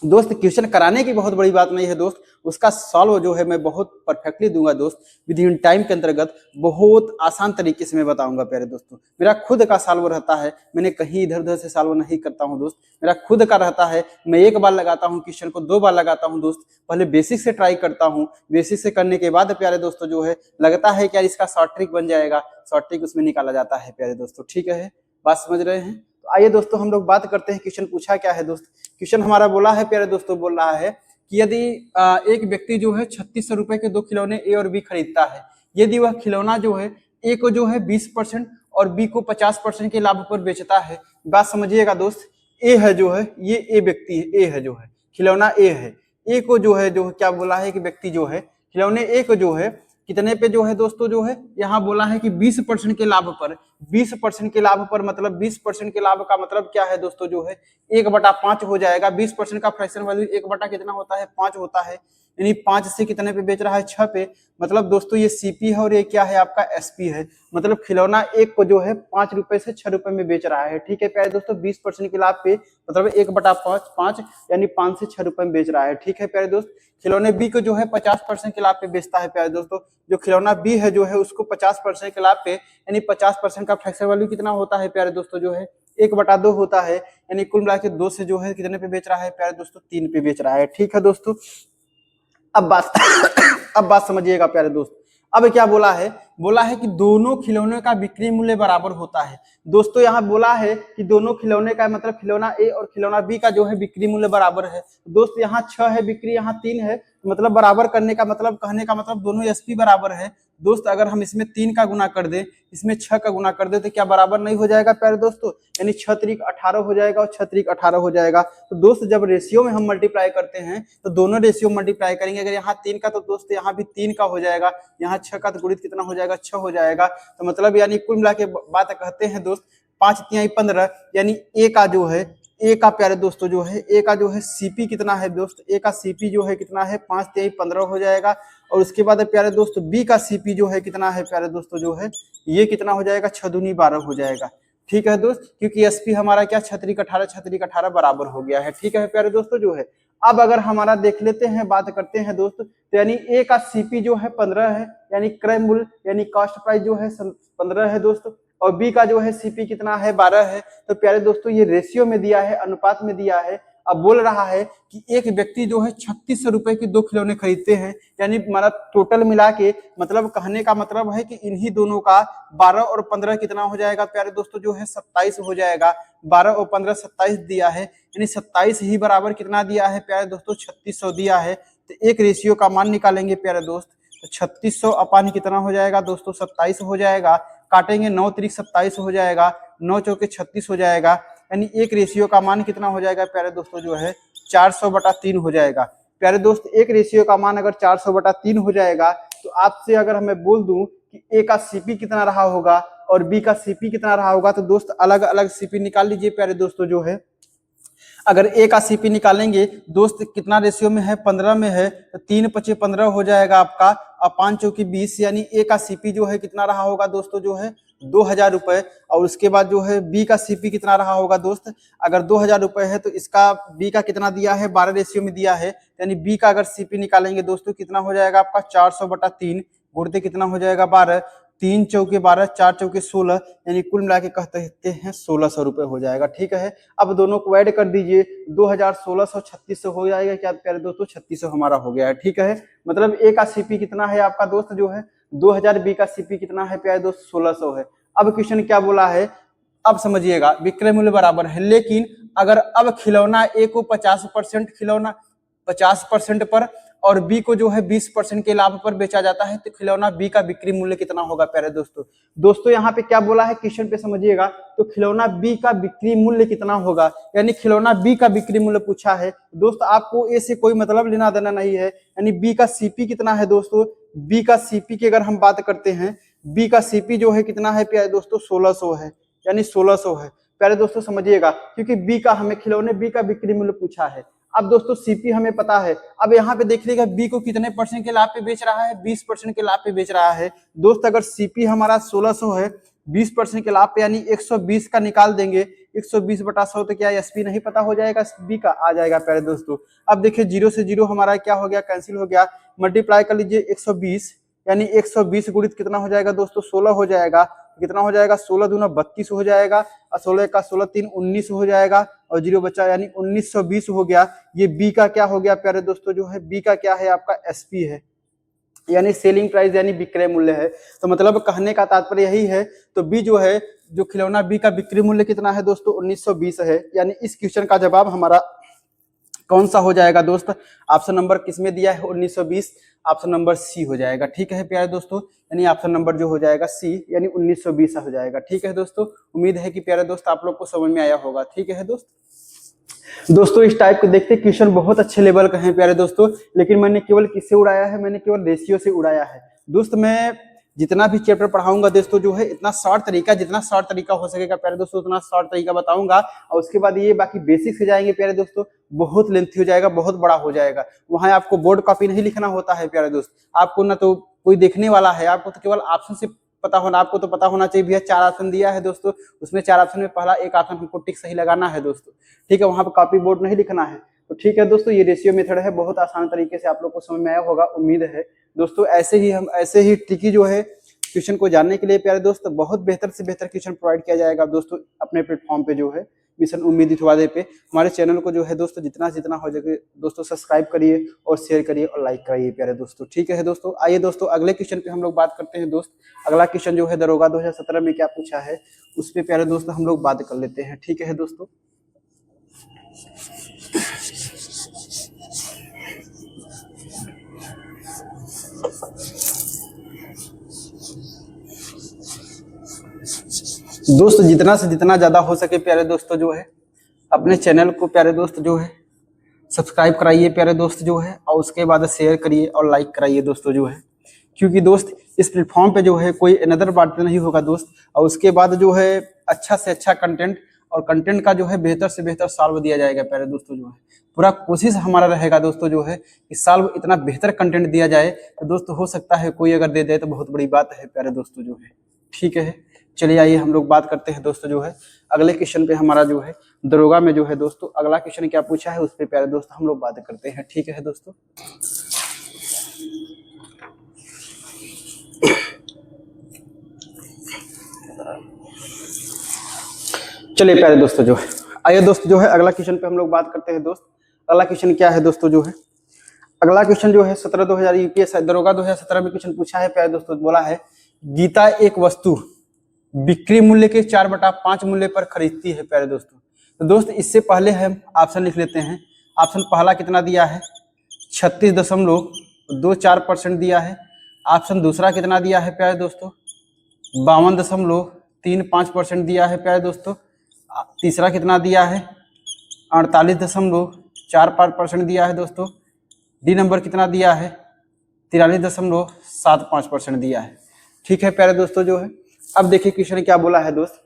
दोस्त क्वेश्चन कराने की बहुत बड़ी बात नहीं है दोस्त, उसका सॉल्व जो है मैं बहुत परफेक्टली दूंगा दोस्त, विद इन टाइम के अंतर्गत बहुत आसान तरीके से मैं बताऊंगा प्यारे दोस्तों। मेरा खुद का सॉल्व रहता है, मैंने कहीं इधर उधर से सॉल्व नहीं करता हूं दोस्त, मेरा खुद का रहता है। मैं एक बार लगाता हूं क्वेश्चन को, 2 बार लगाता हूं दोस्त, पहले बेसिक से ट्राई करता हूं, बेसिक से करने के बाद प्यारे दोस्तों जो है लगता है क्या इसका शॉर्ट ट्रिक बन जाएगा, शॉर्ट ट्रिक उसमें निकाला जाता है प्यारे दोस्तों। ठीक है, बात समझ रहे हैं? तो आइए दोस्तों हम लोग बात करते हैं क्वेश्चन पूछा क्या है दोस्त। क्वेश्चन हमारा बोला है प्यारे दोस्तों, बोल रहा है कि यदि एक व्यक्ति जो है 3600 रुपए के 2 खिलौने ए और बी खरीदता है, यदि वह खिलौना जो है ए को जो है 20% और बी को 50% के लाभ पर बेचता है। बात समझिएगा दोस्त, ए है जो है ये ए व्यक्ति है, ए है जो है खिलौना ए है, ए को जो है क्या बोला है कि व्यक्ति जो है खिलौने ए को जो है कितने पे जो है दोस्तों जो है यहाँ बोला है कि 20% के लाभ पर, 20% के लाभ पर मतलब 20% के लाभ का मतलब क्या है दोस्तों जो है 1/5 हो जाएगा। 20% का फ्रैक्शन वैल्यू 1 कितना होता है 5 होता है, यानी 5 से कितने पे बेच रहा है 6 पे। मतलब दोस्तों ये सीपी है और ये क्या है आपका एसपी है, मतलब खिलौना एक को जो है 5 रुपए से 6 रुपए में बेच रहा है। ठीक है प्यारे दोस्तों, 20% के लाभ पे मतलब 1/5 यानी 5 से 6 रुपए में बेच रहा है। ठीक है प्यारे दोस्त, खिलौने बी को जो है 50% के लाभ पे बेचता है प्यारे दोस्तों। जो खिलौना बी है जो है उसको 50% के लाभ पे, यानी 50% का फ्रैक्शन वैल्यू कितना होता है प्यारे दोस्तों जो है 1/2 होता है, यानी कुल मिला के 2 से जो है कितने पे बेच रहा है प्यारे दोस्तों 3 पे बेच रहा है। ठीक है दोस्तों, अब बात अब बात समझिएगा प्यारे दोस्त। अब क्या बोला है कि दोनों खिलौने का बिक्री मूल्य बराबर होता है। दोस्तों यहाँ बोला है कि दोनों खिलौने का मतलब खिलौना ए और खिलौना बी का जो है बिक्री मूल्य बराबर है। दोस्त यहाँ 6 है बिक्री, यहाँ 3 है, मतलब बराबर करने का मतलब कहने का मतलब दोनों एसपी बराबर है। दोस्त अगर हम इसमें 3 का गुना कर दे, इसमें 6 का गुना कर दे तो क्या बराबर नहीं हो जाएगा प्यारे दोस्तों, यानी 6 त्रिक 18 हो जाएगा और 6 त्रिक 18 हो जाएगा। तो दोस्त जब रेशियो में हम मल्टीप्लाई करते हैं तो दोनों रेशियो मल्टीप्लाई करेंगे। अगर यहाँ 3 का तो दोस्त यहाँ भी 3 का हो जाएगा, यहाँ 6 का तो गुणित कितना हो जाएगा 6 हो जाएगा। तो मतलब यानी कुल मिला के बात कहते हैं दोस्त 5 तिहाई 15, यानी ए का जो है ए का प्यारे दोस्तों जो है ए का जो है सीपी कितना है दोस्त, ए का सीपी जो है कितना है 5 तिहाई 15 हो जाएगा। और उसके बाद प्यारे दोस्त बी का सीपी जो है कितना है प्यारे दोस्तों जो है ये कितना हो जाएगा 6 दूनी 12 हो जाएगा। ठीक है दोस्त, क्योंकि एसपी हमारा क्या 6 त्रिक 18 6 त्रिक 18 बराबर हो गया है। ठीक है प्यारे दोस्तों जो है, अब अगर हमारा देख लेते हैं बात करते हैं दोस्त, तो यानी ए का सीपी जो है 15 है, यानी क्रय मूल्य यानी कॉस्ट प्राइस जो है 15 है दोस्त, और बी का जो है सीपी कितना है 12 है। तो प्यारे दोस्तों ये रेशियो में दिया है, अनुपात में दिया है। अब बोल रहा है कि एक व्यक्ति जो है 3600 रुपए के 2 खिलौने खरीदते हैं, यानी मतलब टोटल मिला के मतलब कहने का मतलब है कि इन्हीं दोनों का 12 और 15 कितना हो जाएगा प्यारे दोस्तों जो है 27 हो जाएगा। 12 और 15 27 दिया है, यानी 27 ही बराबर कितना दिया है प्यारे दोस्तों 3600 दिया है। तो एक रेशियो का मान निकालेंगे प्यारे दोस्त, तो 3600 अपान कितना हो जाएगा दोस्तों 27 हो जाएगा। काटेंगे 9 त्रिक 27 हो जाएगा, 9 चौके 36 हो जाएगा, यानी एक रेशियो का मान कितना हो जाएगा प्यारे दोस्तों जो है 400/3 हो जाएगा। प्यारे दोस्त एक रेशियो का मान अगर 400/3 हो जाएगा तो आपसे अगर मैं बोल दूं कि ए का सीपी कितना रहा होगा और बी का सीपी कितना रहा होगा, तो दोस्त अलग अलग सीपी निकाल लीजिए प्यारे दोस्तों जो है। अगर ए का सीपी निकालेंगे दोस्त, कितना रेशियो में है, 15 में है, तो 3 × 5 = 15 हो जाएगा आपका, और 5 × 4 = 20, यानी ए का सीपी जो है कितना रहा होगा दोस्तों जो है 2000 रुपए। और उसके बाद जो है बी का सीपी कितना रहा होगा दोस्त, अगर 2000 रुपए है तो इसका बी का कितना दिया है, 12 रेशियो में दिया है, यानी बी का अगर सीपी निकालेंगे दोस्तों कितना हो जाएगा आपका 400/3, गुणते कितना हो जाएगा 12, 3 × 4 = 12, 4 × 4 = 16, यानी कुल मिला के कहते हैं 1600 रुपए हो जाएगा। ठीक है, अब दोनों को ऐड कर दीजिए, 2000 1600 3600 हो जाएगा क्या प्यारे दोस्तों, 3600 हमारा हो गया है। ठीक है, मतलब ए का सीपी कितना है आपका दोस्त जो है 2000, बी का सीपी कितना है प्यारे दोस्त 1600 है। अब क्वेश्चन क्या बोला है, अब समझिएगा, विक्रय मूल्य बराबर है, लेकिन अगर अब खिलौना ए को 50% खिलौना 50% पर और बी को जो है 20% के लाभ पर बेचा जाता है, तो खिलौना बी का बिक्री मूल्य कितना होगा प्यारे दोस्तों। दोस्तों यहाँ पे क्या बोला है क्वेश्चन पे समझिएगा, तो खिलौना बी का बिक्री मूल्य कितना होगा, यानी खिलौना बी का बिक्री मूल्य पूछा है दोस्त, आपको ए से कोई मतलब लेना देना नहीं है। यानी बी का सीपी कितना है दोस्तों, बी का सीपी की अगर हम बात करते हैं, बी का सीपी जो है कितना है प्यारे दोस्तों 1600 है, यानी 1600 है प्यारे दोस्तों समझिएगा, क्योंकि बी का हमें खिलौने बी का बिक्री मूल्य पूछा है। अब दोस्तों सीपी हमें पता है, अब यहाँ पे देख लीजिएगा बी को कितने % के लाभ पे बेच रहा है, 20% के लाभ पे बेच रहा है दोस्त। अगर सीपी हमारा 1600 है, 20% के लाभ पे, यानी 120 का निकाल देंगे, 120/100 तो क्या एसपी नहीं पता हो जाएगा, बी का आ जाएगा प्यारे दोस्तों। अब देखिए 0 से 0 हमारा क्या हो गया, कैंसिल हो गया, मल्टीप्लाई कर लीजिए 120, यानी 120 गुणित कितना हो जाएगा दोस्तों 16 हो जाएगा, कितना हो जाएगा 16 दूना 32 हो जाएगा, और 16 का 16 3 19 हो जाएगा, और 0 बचा, यानी 1920 हो गया। ये बी का क्या हो गया प्यारे दोस्तों जो है, बी का क्या है आपका एसपी है, यानी सेलिंग प्राइस, यानी विक्रय मूल्य है। तो मतलब कहने का तात्पर्य यही है, तो बी जो है, जो खिलौना बी का बिक्री मूल्य कितना है दोस्तों 1920 है, यानी इस क्वेश्चन का जवाब हमारा कौन सा हो जाएगा दोस्त, ऑप्शन नंबर किसमें दिया है 1920, ऑप्शन नंबर सी हो जाएगा। ठीक है प्यारे दोस्तों, यानी ऑप्शन नंबर जो हो जाएगा सी, यानी 1920 हो जाएगा। ठीक है दोस्तों, उम्मीद है कि प्यारे दोस्त आप लोग को समझ में आया होगा। ठीक है दोस्तों इस टाइप के देखते क्वेश्चन बहुत अच्छे लेवल का है प्यारे दोस्तों, लेकिन मैंने केवल किससे उड़ाया है, मैंने केवल रेशियो से उड़ाया है दोस्त। मैं जितना भी चैप्टर पढ़ाऊंगा दोस्तों जो है, इतना शॉर्ट तरीका, जितना शॉर्ट तरीका हो सकेगा प्यारे दोस्तों उतना शॉर्ट तरीका बताऊंगा, और उसके बाद ये बाकी बेसिक से जाएंगे प्यारे दोस्तों, बहुत लेंथी हो जाएगा, बहुत बड़ा हो जाएगा। वहां आपको बोर्ड कॉपी नहीं लिखना होता है प्यारे दोस्त, आपको ना तो कोई देखने वाला है, आपको तो केवल ऑप्शन से पता होना, आपको तो पता होना चाहिए भैया 4 ऑप्शन दिया है दोस्तों, उसमें 4 ऑप्शन में पहला एक ऑप्शन हमको टिक सही लगाना है दोस्तों। ठीक है, वहां पर कॉपी बोर्ड नहीं लिखना है। तो ठीक है दोस्तों, ये रेशियो मेथड है, बहुत आसान तरीके से आप लोग को समझ में आया होगा, उम्मीद है दोस्तों। ऐसे ही ट्रिकी जो है क्वेश्चन को जानने के लिए प्यारे दोस्त, बहुत बेहतर से बेहतर क्वेश्चन प्रोवाइड किया जाएगा दोस्तों अपने प्लेटफॉर्म पे जो है मिशन उम्मीद हितवादे पे। हमारे चैनल को जो है दोस्तों जितना हो सके दोस्तों सब्सक्राइब करिए और शेयर करिए और लाइक कराइए प्यारे दोस्तों। ठीक है दोस्तों, आइए दोस्तों अगले क्वेश्चन पे हम लोग बात करते हैं दोस्त। अगला क्वेश्चन जो है दरोगा 2017 में क्या पूछा है उस पे प्यारे दोस्तों हम लोग बात कर लेते हैं। ठीक है दोस्तों, दोस्त जितना से जितना ज्यादा हो सके प्यारे दोस्तों जो है अपने चैनल को प्यारे दोस्त जो है सब्सक्राइब कराइए प्यारे दोस्त जो है, और उसके बाद शेयर करिए और लाइक कराइए दोस्तों जो है, क्योंकि दोस्त इस प्लेटफॉर्म पे जो है कोई अनदर बात नहीं होगा दोस्त। और उसके बाद जो है अच्छा से अच्छा कंटेंट और कंटेंट का जो है बेहतर से बेहतर सॉल्व दिया जाएगा प्यारे दोस्तों जो है। पूरा कोशिश हमारा रहेगा दोस्तों जो है कि सॉल्व इतना बेहतर कंटेंट दिया जाए, तो दोस्तों हो सकता है कोई अगर दे दे तो बहुत बड़ी बात है प्यारे दोस्तों जो है। ठीक है, चलिए आइए हम लोग बात करते हैं दोस्तों जो है अगले क्वेश्चन पे। हमारा जो है दरोगा में जो है दोस्तों अगला क्वेश्चन क्या पूछा है उस पे प्यारे दोस्त हम लोग बात करते हैं। ठीक है दोस्तों, चलिए प्यारे दोस्तों जो है आइए दोस्त जो है अगला क्वेश्चन पे हम लोग बात करते हैं दोस्त। अगला क्वेश्चन क्या है दोस्तों जो है, अगला क्वेश्चन जो है 17/2000 यूपीएस दरोगा 2017 में क्वेश्चन पूछा है प्यारे दोस्तों। बोला है गीता एक वस्तु बिक्री मूल्य के 4/5 मूल्य पर खरीदती है प्यारे दोस्तों। तो दोस्त इससे पहले हम ऑप्शन लिख लेते हैं। ऑप्शन पहला कितना दिया है 36.24% दिया है। ऑप्शन दूसरा कितना दिया है प्यारे दोस्तों 52.35% दिया है प्यारे दोस्तों। तीसरा कितना दिया है 48.45% दिया है दोस्तों। डी नंबर कितना दिया है 43.75% दिया है। ठीक है प्यारे दोस्तों जो है अब देखिए क्वेश्चन क्या बोला है दोस्त।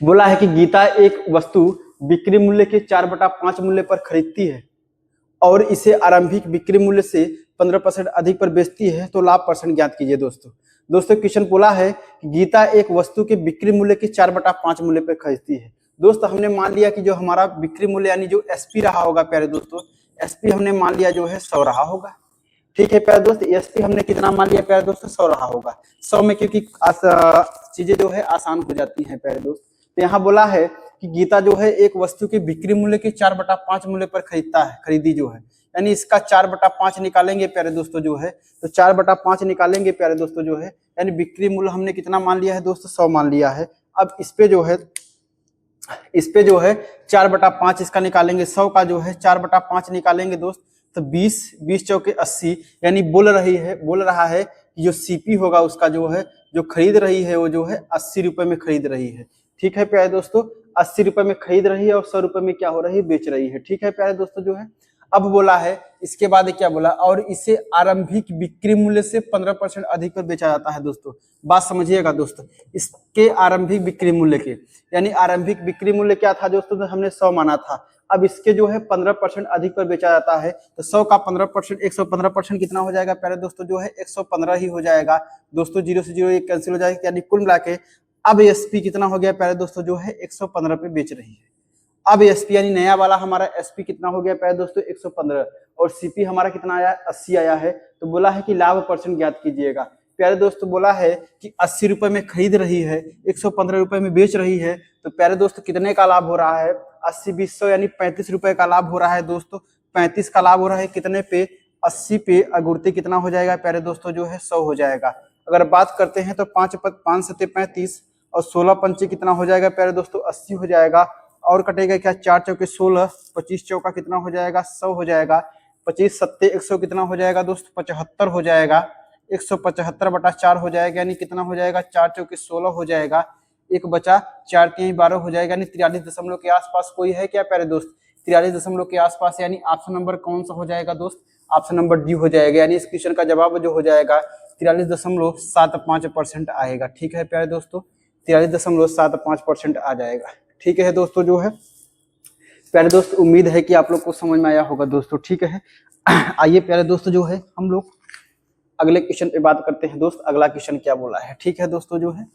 बोला है कि गीता एक वस्तु बिक्री मूल्य के 4/5 मूल्य पर खरीदती है और इसे आरंभिक बिक्री मूल्य से 15% अधिक पर बेचती है तो लाभ परसेंट ज्ञात कीजिए। दोस्तों क्वेश्चन बोला है कि गीता एक वस्तु के बिक्री मूल्य के 4/5 मूल्य पर खरीदती है। दोस्तों हमने मान लिया कि जो हमारा बिक्री मूल्य यानी जो एसपी रहा होगा प्यारे दोस्तों, एसपी हमने मान लिया जो है 100 रहा होगा। ठीक है प्यारे दोस्त, एसपी हमने कितना मान लिया प्यारे दोस्तों, 100 रहा होगा। 100 में क्योंकि चीजें जो है आसान हो जाती हैं प्यारे दोस्त। तो यहाँ बोला है कि गीता जो है एक वस्तु के बिक्री मूल्य के 4/5 मूल्य पर खरीदी जो है, यानी इसका 4/5 निकालेंगे प्यारे दोस्तों जो है, तो 4/5 निकालेंगे प्यारे दोस्तों जो है, यानी बिक्री मूल्य हमने कितना मान लिया है दोस्तों, 100 मान लिया है। अब इस पे जो है 4/5 इसका निकालेंगे, 100 का जो है 4/5 निकालेंगे दोस्त, तो 20 चौके 80, यानी बोल रहा है कि जो सीपी होगा उसका जो है जो खरीद रही है वो जो है 80 रुपए में खरीद रही है। ठीक है प्यारे दोस्तों, 80 रुपए में खरीद रही है और 100 रुपए में क्या हो रही है, बेच रही है। ठीक है प्यारे दोस्तों जो है, अब बोला है इसके बाद क्या बोला, और इसे आरंभिक बिक्री मूल्य से 15% अधिक पर बेचा जाता है। दोस्तों बात समझिएगा दोस्तों, इसके आरंभिक बिक्री मूल्य के, यानी आरंभिक बिक्री मूल्य क्या था दोस्तों, तो हमने 100 माना था। अब इसके जो है 15% अधिक पर बेचा जाता है, तो 100 का 15% 115% कितना हो जाएगा प्यारे दोस्तों जो है 115 ही हो जाएगा। दोस्तों 0 से 0 एक कैंसिल हो जाएगा, यानी कुल मिला के अब एसपी कितना हो गया प्यारे दोस्तों जो है 115 पे बेच रही है। अब एसपी यानी नया वाला हमारा एसपी कितना हो गया प्यारे दोस्तों 115, और सीपी हमारा कितना आया 80 आया है। तो बोला है कि लाभ परसेंट ज्ञात कीजिएगा। प्यारे दोस्तों बोला है कि 80 रुपए में खरीद रही है, 115 रुपए में बेच रही है, तो प्यारे दोस्तों कितने का लाभ हो रहा है, 80 20 100 यानी 35 रुपए का लाभ हो रहा है। दोस्तों 35 का लाभ हो रहा है कितने पे, 80 पे, अगुर्ती कितना हो जाएगा प्यारे दोस्तों जो है 100 हो जाएगा। अगर बात करते हैं तो 5 7 35 और 16 पंचे कितना हो जाएगा प्यारे दोस्तों 80 हो जाएगा, और कटेगा क्या, 4 चौके 16, 25 चौका कितना हो जाएगा 100 हो जाएगा, 25 सत्ते 100 कितना हो जाएगा दोस्तों 75 हो जाएगा, 175/4 हो जाएगा, यानी कितना हो जाएगा 4 चौके 16 हो जाएगा, एक बचा 4 3 12 हो जाएगा, यानी 43 दशमलव के आसपास कोई है क्या प्यारे दोस्त, 43 दशमलव के आसपास, यानी ऑप्शन नंबर कौन सा हो जाएगा दोस्त, ऑप्शन नंबर डी हो जाएगा। यानी इस क्वेश्चन का जवाब जो हो जाएगा 43.75% आएगा। ठीक है प्यारे दोस्तों, 43.75% आ जाएगा। ठीक है दोस्तों जो है प्यारे दोस्त, उम्मीद है कि आप लोग को समझ में आया होगा दोस्तों। ठीक है, आइए प्यारे दोस्तों जो है हम लोग अगले क्वेश्चन पे बात करते हैं दोस्त। अगला क्वेश्चन क्या बोला है, ठीक है दोस्तों जो है,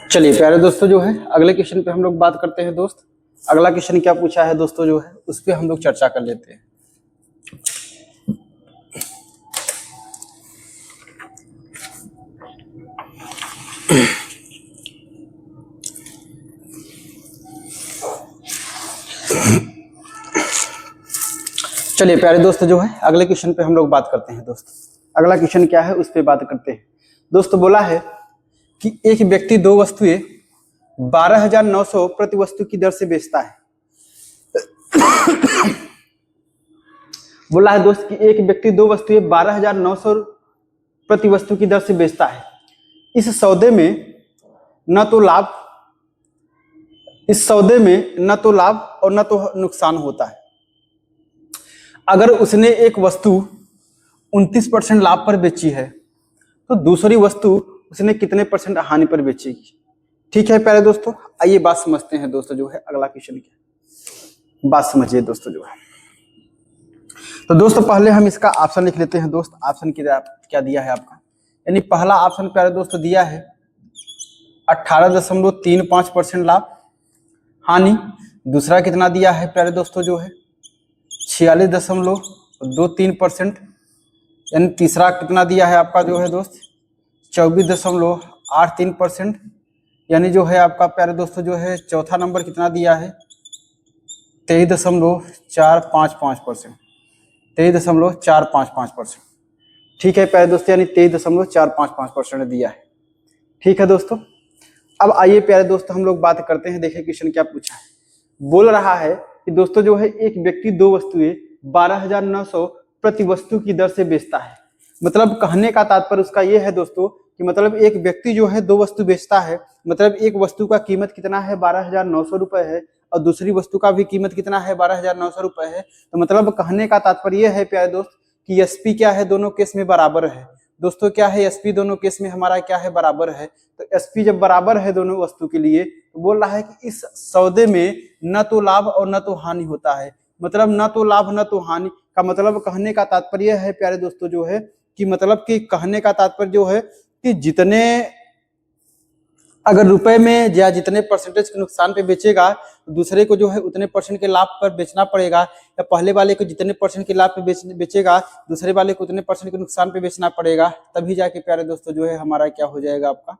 चलिए प्यारे दोस्तों जो है अगले क्वेश्चन पे हम लोग बात करते हैं दोस्त। अगला क्वेश्चन क्या पूछा है दोस्तों जो है उस पर हम लोग चर्चा कर लेते हैं। चलिए प्यारे दोस्त जो है अगले क्वेश्चन पे हम लोग बात करते हैं दोस्त। अगला क्वेश्चन क्या है उस पर बात करते हैं दोस्त। बोला है कि एक व्यक्ति दो वस्तुएं 12,900 प्रति वस्तु की दर से बेचता है। बोला है दोस्त कि एक व्यक्ति दो वस्तुएं 12,900 प्रति वस्तु की दर से बेचता है। इस सौदे में न तो लाभ और न तो नुकसान होता है। अगर उसने एक वस्तु 29% लाभ पर बेची है तो दूसरी वस्तु उसने कितने % हानि पर बेचेगी। ठीक है प्यारे दोस्तों, आइए बात समझते हैं दोस्तों जो है अगला क्वेश्चन क्या, बात समझिए दोस्तों जो है। तो दोस्तों पहले हम इसका ऑप्शन लिख लेते हैं दोस्त। ऑप्शन क्या दिया है आपका, यानी पहला ऑप्शन प्यारे दोस्तों दिया है 18.35% लाभ हानि। दूसरा कितना दिया है प्यारे दोस्तों जो है 46.23%, यानी तीसरा कितना दिया है आपका जो है दोस्त 24.83%, यानी जो है आपका प्यारे दोस्तों जो है चौथा नंबर कितना दिया है 23.455%, 23.455%। ठीक है प्यारे दोस्तों, यानी 23.455% दिया है। ठीक है दोस्तों, अब आइए प्यारे दोस्तों हम लोग बात करते हैं। देखिए क्वेश्चन क्या पूछा है। बोल रहा है कि दोस्तों जो है एक व्यक्ति दो वस्तुएं 12,900 प्रति वस्तु की दर से बेचता है। मतलब कहने का तात्पर्य उसका ये है दोस्तों कि मतलब एक व्यक्ति जो है दो वस्तु बेचता है, मतलब एक वस्तु का कीमत कितना है 12,900 रुपए है और दूसरी वस्तु का भी कीमत कितना है 12,900 रुपए है। तो मतलब कहने का तात्पर्य यह है प्यारे दोस्त कि एसपी क्या है दोनों केस में बराबर है। दोस्तों क्या है एसपी दोनों केस में हमारा क्या है बराबर है। तो एसपी जब बराबर है दोनों वस्तु के लिए तो बोल रहा है कि इस सौदे में न तो लाभ और न तो हानि होता है। मतलब न तो लाभ न तो हानि का मतलब कहने का तात्पर्य है प्यारे दोस्तों जो है कि मतलब कि कहने का तात्पर्य जो है कि जितने अगर रुपए में या जितने परसेंटेज के नुकसान पे बेचेगा दूसरे को जो है उतने परसेंट के लाभ पर बेचना पड़ेगा, या पहले वाले को जितने परसेंट के लाभ पे बेचेगा दूसरे वाले को उतने परसेंट के नुकसान पे बेचना पड़ेगा, तभी जाके प्यारे दोस्तों जो है हमारा क्या हो जाएगा आपका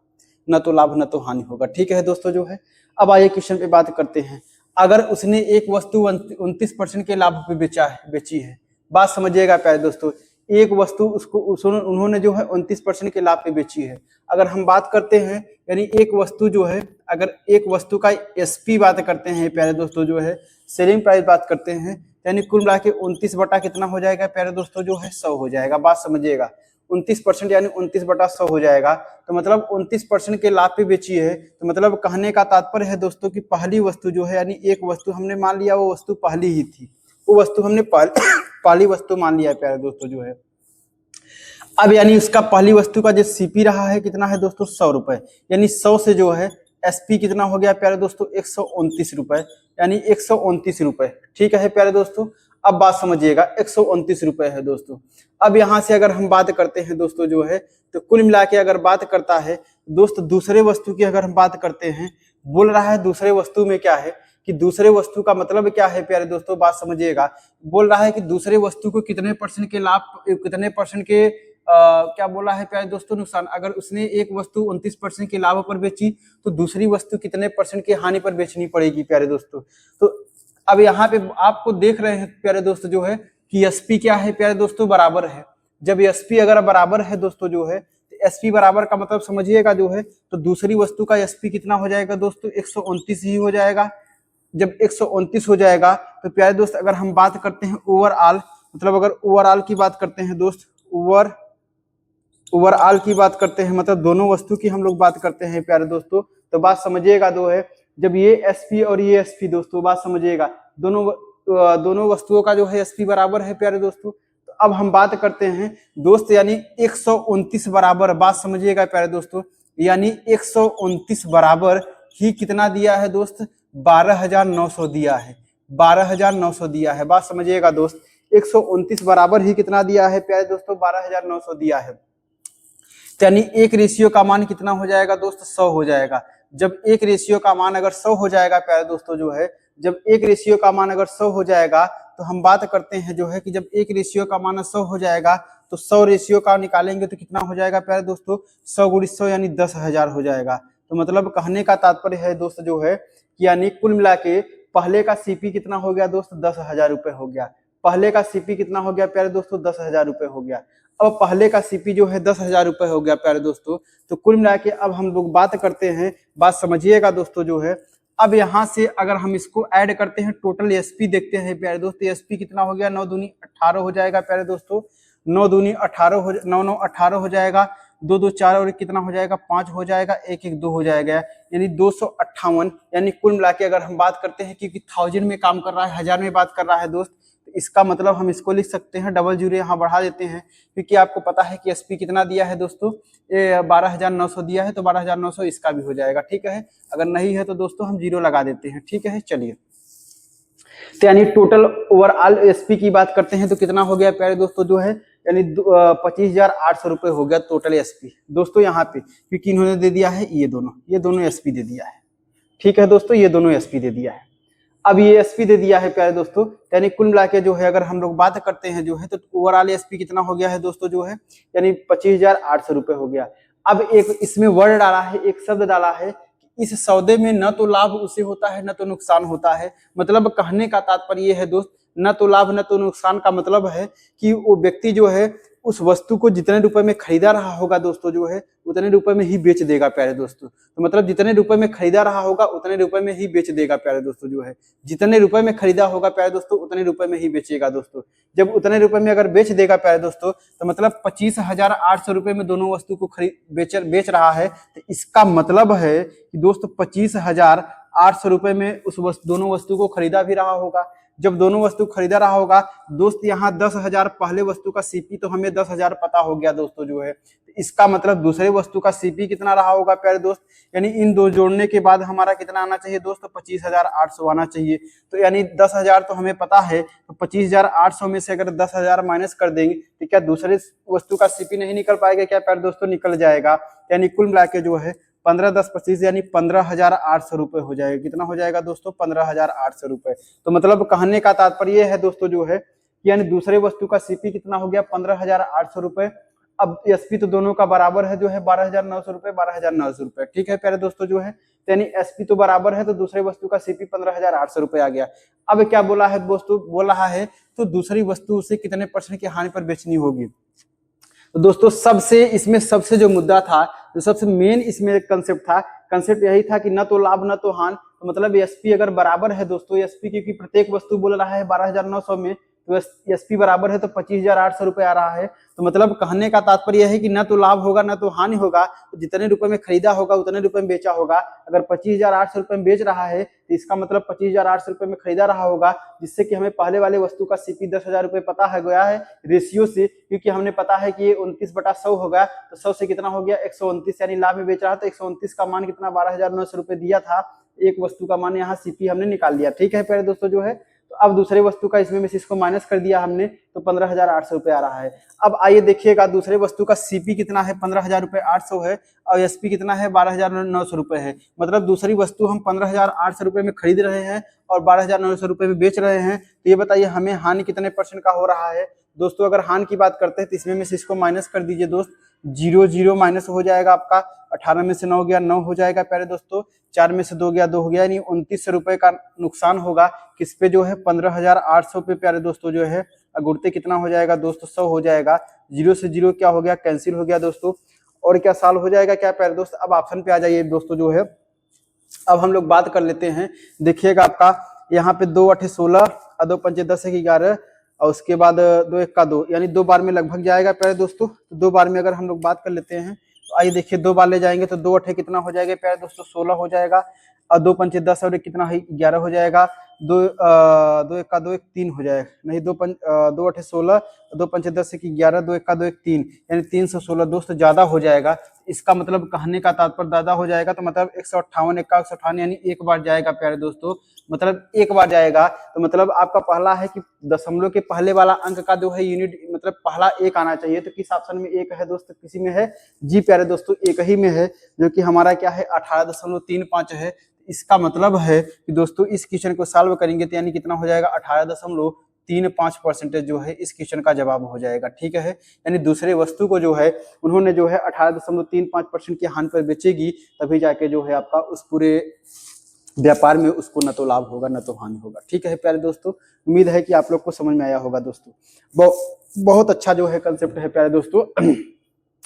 न तो लाभ न तो हानि होगा। ठीक है दोस्तों जो है। अब आइए क्वेश्चन पे बात करते हैं। अगर उसने एक वस्तु 29% के लाभ पे बेची है, बात समझिएगा प्यारे दोस्तों, एक वस्तु उन्होंने जो है 29% के लाभ पे बेची है। अगर हम बात करते हैं यानी एक वस्तु जो है, अगर एक वस्तु का एसपी बात करते हैं प्यारे दोस्तों जो है, सेलिंग प्राइस बात करते हैं, यानी कुल मिला के 29 बटा कितना हो जाएगा प्यारे दोस्तों जो है 100 हो जाएगा। बात समझिएगा 29% यानी 29 बटा 100 हो जाएगा। तो मतलब 29% के लाभ पे बेची है। तो मतलब कहने का तात्पर्य है दोस्तों कि पहली वस्तु जो है यानी एक वस्तु हमने मान लिया वो वस्तु पहली ही थी, वो वस्तु हमने पहली वस्तु मान लिया है प्यारे दोस्तों जो है। अब यानी उसका पहली वस्तु का जो सीपी रहा है कितना है दोस्तों 100 रुपए, यानी 100 से जो है एसपी कितना हो गया प्यारे दोस्तों 129 रुपए, यानी 129 रुपए। ठीक है प्यारे दोस्तों। अब बात समझिएगा 129 रुपए है दोस्तों। अब यहाँ से अगर हम बात करते हैं दोस्तों जो है तो कुल मिला के अगर बात करता है दोस्त दूसरे वस्तु की अगर हम बात करते हैं, बोल रहा है दूसरे वस्तु में क्या है कि दूसरे वस्तु का मतलब क्या है प्यारे दोस्तों, बात समझिएगा। बोल रहा है कि दूसरे वस्तु को कितने परसेंट के लाभ, कितने परसेंट के क्या बोला है प्यारे दोस्तों नुकसान। अगर उसने एक वस्तु 29% के लाभ पर बेची तो दूसरी वस्तु कितने परसेंट की हानि पर बेचनी पड़ेगी प्यारे दोस्तों। तो अब यहाँ पे आपको देख रहे हैं प्यारे दोस्तों जो है कि एसपी क्या है प्यारे दोस्तों बराबर है। जब एसपी अगर बराबर है दोस्तों जो है तो एसपी बराबर का मतलब समझिएगा जो है, तो दूसरी वस्तु का एसपी कितना हो जाएगा दोस्तों 129 ही हो जाएगा। जब 129 हो जाएगा तो प्यारे दोस्त अगर हम बात करते हैं ओवरऑल, मतलब अगर ओवरऑल की बात करते हैं दोस्त, ओवरऑल की बात करते हैं मतलब दोनों वस्तु की हम लोग बात करते हैं प्यारे दोस्तों, तो बात समझिएगा जो है जब ये एसपी और ये एसपी दोस्तों, बात समझिएगा दोनों वस्तुओं का जो है एसपी बराबर है प्यारे दोस्तों। तो अब हम बात करते हैं दोस्त यानी 129 बराबर, बात समझिएगा प्यारे दोस्तों, यानी 129 बराबर ही कितना दिया है दोस्त 12,900 दिया है, 12,900 दिया है। बात समझिएगा दोस्त 129 बराबर ही कितना दिया है प्यारे दोस्तों 12,900 दिया है। यानी एक रेशियो का मान कितना हो जाएगा दोस्त 100 हो जाएगा। जब एक रेशियो का मान अगर 100 हो जाएगा प्यारे दोस्तों जो है, जब एक रेशियो का मान अगर 100 हो जाएगा तो हम बात करते हैं जो है कि जब एक रेशियो का मान 100 हो जाएगा तो 100 रेशियो का निकालेंगे तो कितना हो जाएगा प्यारे दोस्तों 100 गुणित 100 यानी 10,000 हो जाएगा। तो मतलब कहने का तात्पर्य है दोस्त जो है कि यानी कुल मिला के पहले का सीपी कितना हो गया दोस्त 10,000 रुपए हो गया। पहले का सीपी कितना हो गया प्यारे दोस्तों 10,000 रुपए हो गया। अब पहले का सीपी जो है 10,000 रुपए हो गया प्यारे दोस्तों। तो कुल मिला के अब हम लोग बात करते हैं, बात समझिएगा दोस्तों जो है, अब यहाँ से अगर हम इसको ऐड करते हैं टोटल एसपी देखते हैं प्यारे दोस्तों, एसपी कितना हो गया 9 दूनी 18 हो जाएगा प्यारे दोस्तों, 9 दूनी 18 हो 9 9 18 हो जाएगा, 2 2 4 और कितना हो जाएगा 5 हो जाएगा, 1 1 2 हो जाएगा, यानी 258। यानी कुल मिला के अगर हम बात करते हैं क्योंकि 1000 में काम कर रहा है, 1000 में बात कर रहा है दोस्त, इसका मतलब हम इसको लिख सकते हैं डबल जीरो यहाँ बढ़ा देते हैं क्योंकि आपको पता है कि एसपी कितना दिया है दोस्तों, ये 12,900 दिया है तो 12,900 इसका भी हो जाएगा। ठीक है, अगर नहीं है तो दोस्तों हम जीरो लगा देते हैं। ठीक है, चलिए तो यानी टोटल ओवरऑल एसपी की बात करते हैं तो कितना हो गया प्यारे दोस्तों जो है, यानी 25,800 रुपए हो गया टोटल एसपी दोस्तों यहाँ पे, क्योंकि इन्होंने दे दिया है ये दोनों एसपी दे दिया है। ठीक है दोस्तों, ये दोनों एसपी दे दिया है। अब ये एसपी दे दिया है प्यारे दोस्तों, यानी कुल मिला के जो है अगर हम लोग बात करते हैं जो है तो ओवरऑल एसपी कितना हो गया है दोस्तों जो है, यानी 25,800 रुपए हो गया। अब एक इसमें वर्ड डाला है, एक शब्द डाला है कि इस सौदे में न तो लाभ उसे होता है न तो नुकसान होता है। मतलब कहने का तात्पर्य ये है दोस्त, न तो लाभ न तो नुकसान का मतलब है कि वो व्यक्ति जो है उस वस्तु को जितने रुपए में खरीदा रहा होगा दोस्तों जो है उतने रुपए में ही बेच देगा प्यारे दोस्तों। तो मतलब जितने रुपए में खरीदा रहा होगा उतने रुपए में ही बेच देगा प्यारे दोस्तों जो है। जितने रुपए में खरीदा होगा प्यारे दोस्तों उतने रुपए में ही बेचेगा दोस्तों। जब उतने रुपए में अगर बेच देगा प्यारे दोस्तों तो मतलब 25,800 रुपए में दोनों वस्तु को बेच रहा है। तो इसका मतलब है कि दोस्तों 25,800 रुपए में उस दोनों वस्तु को खरीदा भी रहा होगा। जब दोनों वस्तु खरीदा रहा होगा दोस्त, यहाँ 10,000 पहले वस्तु का सीपी तो हमें 10,000 पता हो गया दोस्तों जो है। इसका मतलब दूसरे वस्तु का सीपी कितना रहा होगा प्यारे दोस्त, यानी इन दो जोड़ने के बाद हमारा कितना आना चाहिए दोस्तों, 25,800 आना चाहिए। तो यानी 10,000 तो हमें पता है, तो 25,800 में से अगर 10,000 माइनस कर देंगे तो क्या दूसरे वस्तु का सीपी नहीं निकल पाएगा क्या प्यारे दोस्तों, निकल जाएगा। यानी कुल मिला के जो है 15 10 25 यानी 15,800 रुपए हो जाएगा। कितना हो जाएगा दोस्तों, 15,800 रुपए। तो मतलब कहने का तात्पर्य है दोस्तों जो है यानी दूसरे वस्तु का सीपी कितना हो गया, 15,800 रुपए। अब एसपी तो दोनों का बराबर है जो है 12,900 रुपए 12,900 रुपए, ठीक है प्यारे दोस्तों जो है। यानी एसपी तो बराबर है तो दूसरे वस्तु का सीपी 15,800 रुपए आ गया। अब क्या बोला है दोस्तों, बोल रहा है तो दूसरी वस्तु उसे कितने % की हानि पर बेचनी होगी। तो दोस्तों सबसे जो मुद्दा था, जो सबसे मेन इसमें कंसेप्ट यही था कि न तो लाभ न तो हानि। तो मतलब एसपी अगर बराबर है दोस्तों, एसपी क्योंकि प्रत्येक वस्तु बोल रहा है 12,900 में, तो एसपी बराबर है तो 25,800 रुपए आ रहा है। तो मतलब कहने का तात्पर्य है कि न तो लाभ होगा न तो हानि होगा। तो जितने रुपए में खरीदा होगा उतने रुपए में बेचा होगा। अगर 25,800 रुपए में बेच रहा है तो इसका मतलब 25,800 रुपए में खरीदा रहा होगा, जिससे कि हमें पहले वाले वस्तु का सीपी 10,000 रुपए पता है गया है रेशियो से, क्योंकि हमने पता है कि ये 29/100 होगा। तो 100 से कितना हो गया 129, यानी लाभ में बेच रहा था। 129 का मान कितना 12,900 रुपए दिया था। एक वस्तु का मान यहाँ सीपी हमने निकाल लिया, ठीक है प्यारे दोस्तों जो है। तो अब दूसरे वस्तु का इसमें से इसको माइनस कर दिया हमने, तो 15,800 रुपए आ रहा है। अब आइए देखिएगा दूसरे वस्तु का सीपी कितना है, 15,800 है और एसपी कितना है 12,900 रुपए है। मतलब दूसरी वस्तु हम 15,800 रुपए में खरीद रहे हैं और 12,900 रुपए में बेच रहे हैं। तो ये बताइए हमें हानि कितने % का हो रहा है दोस्तों। अगर हानि की बात करते हैं तो इसमें से इसको माइनस कर दीजिए दोस्त, 0 0 माइनस हो जाएगा आपका। 18 में से 9 गया 9 हो जाएगा प्यारे दोस्तों। 4 में से 2 गया 2 हो गया, यानी 29 रुपए का नुकसान होगा। किस पे जो है 15,800 पे प्यारे दोस्तों जो है। गुड़ते कितना हो जाएगा दोस्तों, 100 हो जाएगा। 0 से 0 क्या हो गया, कैंसिल हो गया दोस्तों। और क्या साल हो जाएगा क्या प्यारे दोस्त। अब ऑप्शन पे आ जाइए दोस्तों जो है। अब हम लोग बात कर लेते हैं, देखिएगा आपका यहाँ पे 2 8 16 और 2 5 10 11 और उसके बाद 2 1 का 2, यानी 2 बार में लगभग जाएगा प्यारे दोस्तों। तो 2 बार में अगर हम लोग बात कर लेते हैं तो आइए देखिए 2 बार ले जाएंगे तो 2 8 कितना हो जाएगा प्यारे दोस्तों, 16 हो जाएगा। और 2 5 10 और कितना है 11 हो जाएगा। 2 2 1 का 2 1 3 हो जाएगा, नहीं 2 8 16 2 5 10 11 2 1 का 2 1 3, यानी 316 दोस्तों ज्यादा हो जाएगा। इसका मतलब कहने का तात्पर्य ज्यादा हो जाएगा। तो मतलब 158 1 का 158 यानी एक बार जाएगा प्यारे दोस्तों, मतलब एक बार जाएगा। तो मतलब आपका पहला है कि दशमलव के पहले वाला अंक का जो है यूनिट मतलब पहला 1 आना चाहिए। तो किस ऑप्शन में 1 है दोस्तों, किसी में है जी प्यारे दोस्तों, एक ही में है, जो कि हमारा क्या है 18.35 है। इसका मतलब है कि दोस्तों इस क्वेश्चन को सॉल्व करेंगे तो यानी कितना हो जाएगा 18.35% जो है इस क्वेश्चन का जवाब हो जाएगा, ठीक है। यानी दूसरे वस्तु को जो है उन्होंने जो है 18.35% की हानि पर बेचेगी, तभी जाके जो है आपका उस पूरे व्यापार में उसको न तो लाभ होगा न तो हानि होगा, ठीक है प्यारे दोस्तों। उम्मीद है कि आप लोग को समझ में आया होगा दोस्तों। बहुत अच्छा जो है कंसेप्ट है प्यारे दोस्तों,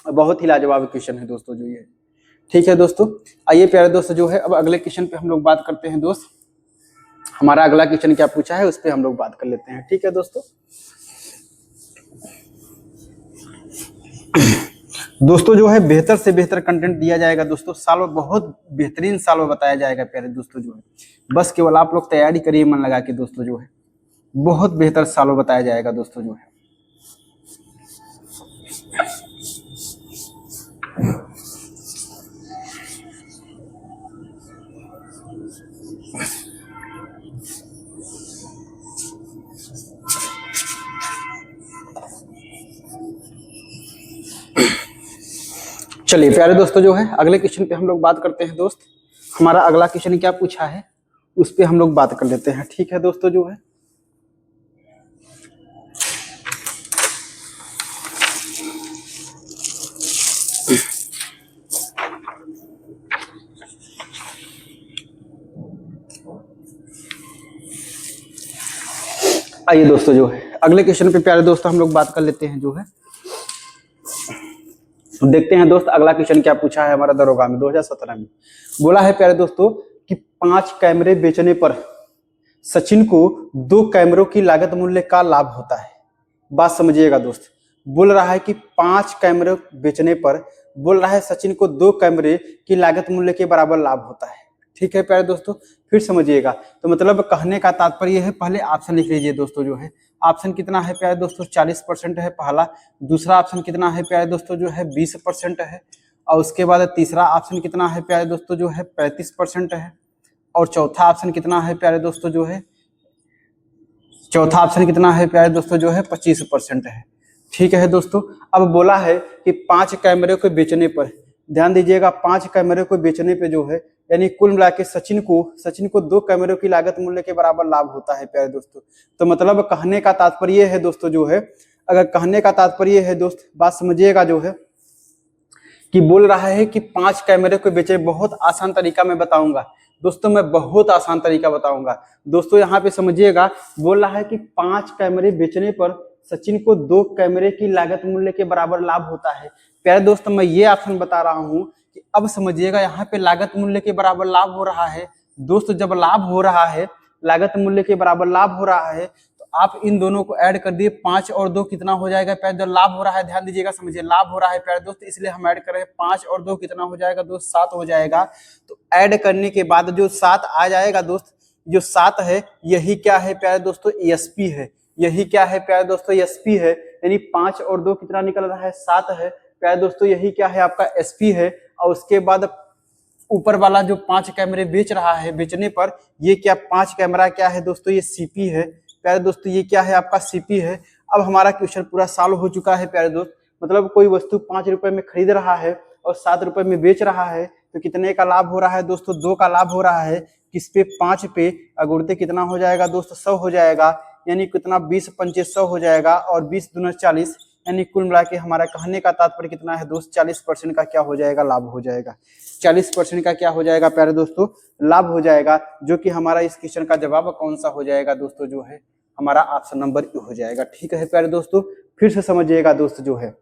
बहुत ही लाजवाब क्वेश्चन है दोस्तों जो ये, ठीक है दोस्तों। आइए प्यारे दोस्तों जो है अब अगले क्वेश्चन पे हम लोग बात करते हैं दोस्त। हमारा अगला क्वेश्चन क्या पूछा है उस पे हम लोग बात कर लेते हैं, ठीक है दोस्तों। दोस्तों जो है बेहतर से बेहतर कंटेंट दिया जाएगा दोस्तों। साल बहुत बेहतरीन साल बताया जाएगा प्यारे दोस्तों जो है। बस केवल आप लोग तैयारी करिए मन लगा के दोस्तों जो है, बहुत बेहतर साल बताया जाएगा दोस्तों जो है। चलिए प्यारे दोस्तों जो है अगले क्वेश्चन पे हम लोग बात करते हैं दोस्त। हमारा अगला क्वेश्चन क्या पूछा है उस पे हम लोग बात कर लेते हैं, ठीक है दोस्तों जो है। आइए दोस्तों जो है अगले क्वेश्चन पे प्यारे दोस्तों हम लोग बात कर लेते हैं जो है। देखते हैं दोस्त अगला क्वेश्चन क्या पूछा है हमारा दरोगा में 2017 में। बोला है प्यारे दोस्तों कि 5 कैमरे बेचने पर सचिन को 2 कैमरों की लागत मूल्य का लाभ होता है। बात समझिएगा दोस्त, बोल रहा है कि 5 कैमरे बेचने पर बोल रहा है सचिन को 2 कैमरे की लागत मूल्य के बराबर लाभ होता है। ठीक है प्यारे दोस्तों, फिर समझिएगा। तो मतलब कहने का तात्पर्य है, पहले ऑप्शन लिख लीजिए दोस्तों जो है। ऑप्शन कितना है प्यारे दोस्तों, 40% है पहला। दूसरा ऑप्शन कितना है प्यारे दोस्तों जो है 20% है। और उसके बाद तीसरा ऑप्शन कितना है प्यारे दोस्तों जो है 35% है। और चौथा ऑप्शन कितना है प्यारे दोस्तों जो है 25% है। ठीक है दोस्तों, अब बोला है कि 5 कैमरे को बेचने पर, ध्यान दीजिएगा, 5 कैमरे को बेचने पे जो है यानी कुल मिला के सचिन को 2 कैमरों की लागत मूल्य के बराबर लाभ होता है प्यारे दोस्तों। तो मतलब कहने का तात्पर्य है दोस्तों जो है, अगर कहने का तात्पर्य है दोस्त, बात समझिएगा जो है कि बोल रहा है कि 5 कैमरे को बेचे। बहुत आसान तरीका मैं बताऊंगा दोस्तों, मैं बहुत आसान तरीका बताऊंगा दोस्तों। यहाँ पे समझिएगा, बोल रहा है कि 5 कैमरे बेचने पर सचिन को 2 कैमरे की लागत मूल्य के बराबर लाभ होता है। प्यारे दोस्तों, मैं ये ऑप्शन बता रहा हूँ कि अब समझिएगा, यहाँ पे लागत मूल्य के बराबर लाभ हो रहा है दोस्तों। जब लाभ हो रहा है, लागत मूल्य के बराबर लाभ हो रहा है, तो आप इन दोनों को ऐड कर दिए। 5 और 2 कितना हो जाएगा प्यारे दोस्त, लाभ हो रहा है, ध्यान दीजिएगा, समझिए, लाभ हो रहा है प्यारे दोस्त, इसलिए हम ऐड कर रहे हैं। 5 और 2 कितना हो जाएगा दोस्त, 7 हो जाएगा। तो ऐड करने के बाद जो 7 आ जाएगा दोस्त, जो 7 है यही क्या है प्यारे दोस्तों, एसपी है। यही क्या है प्यारे दोस्तों, एसपी है। यानी 5 और 2 कितना निकल रहा है, 7 है प्यारे दोस्तों। यही क्या है, आपका एसपी है। और उसके बाद ऊपर वाला जो 5 कैमरे बेच रहा है, बेचने पर ये क्या 5 कैमरा क्या है दोस्तों, ये सीपी है प्यारे दोस्तों। ये क्या है, आपका सीपी है। अब हमारा क्वेश्चन पूरा सॉल्व हो चुका है प्यारे दोस्त। मतलब कोई वस्तु 5 रुपए में खरीद रहा है और 7 रुपए में बेच रहा है, तो कितने का लाभ हो रहा है दोस्तों, 2 का लाभ हो रहा है। किस पे, 5 पे। अगुड़ते कितना हो जाएगा दोस्तों, 100 हो जाएगा। यानी कितना, 20 पंचे 100 हो जाएगा और 20 दूना 40। यानी कुल मिला के हमारा कहने का तात्पर्य कितना है दोस्त, 40% का क्या हो जाएगा, लाभ हो जाएगा। 40% का क्या हो जाएगा प्यारे दोस्तों, लाभ हो जाएगा। जो कि हमारा इस क्वेश्चन का जवाब कौन सा हो जाएगा दोस्तों जो है, हमारा ऑप्शन नंबर ए हो जाएगा। ठीक है प्यारे दोस्तों, फिर से समझिएगा दोस्त जो है।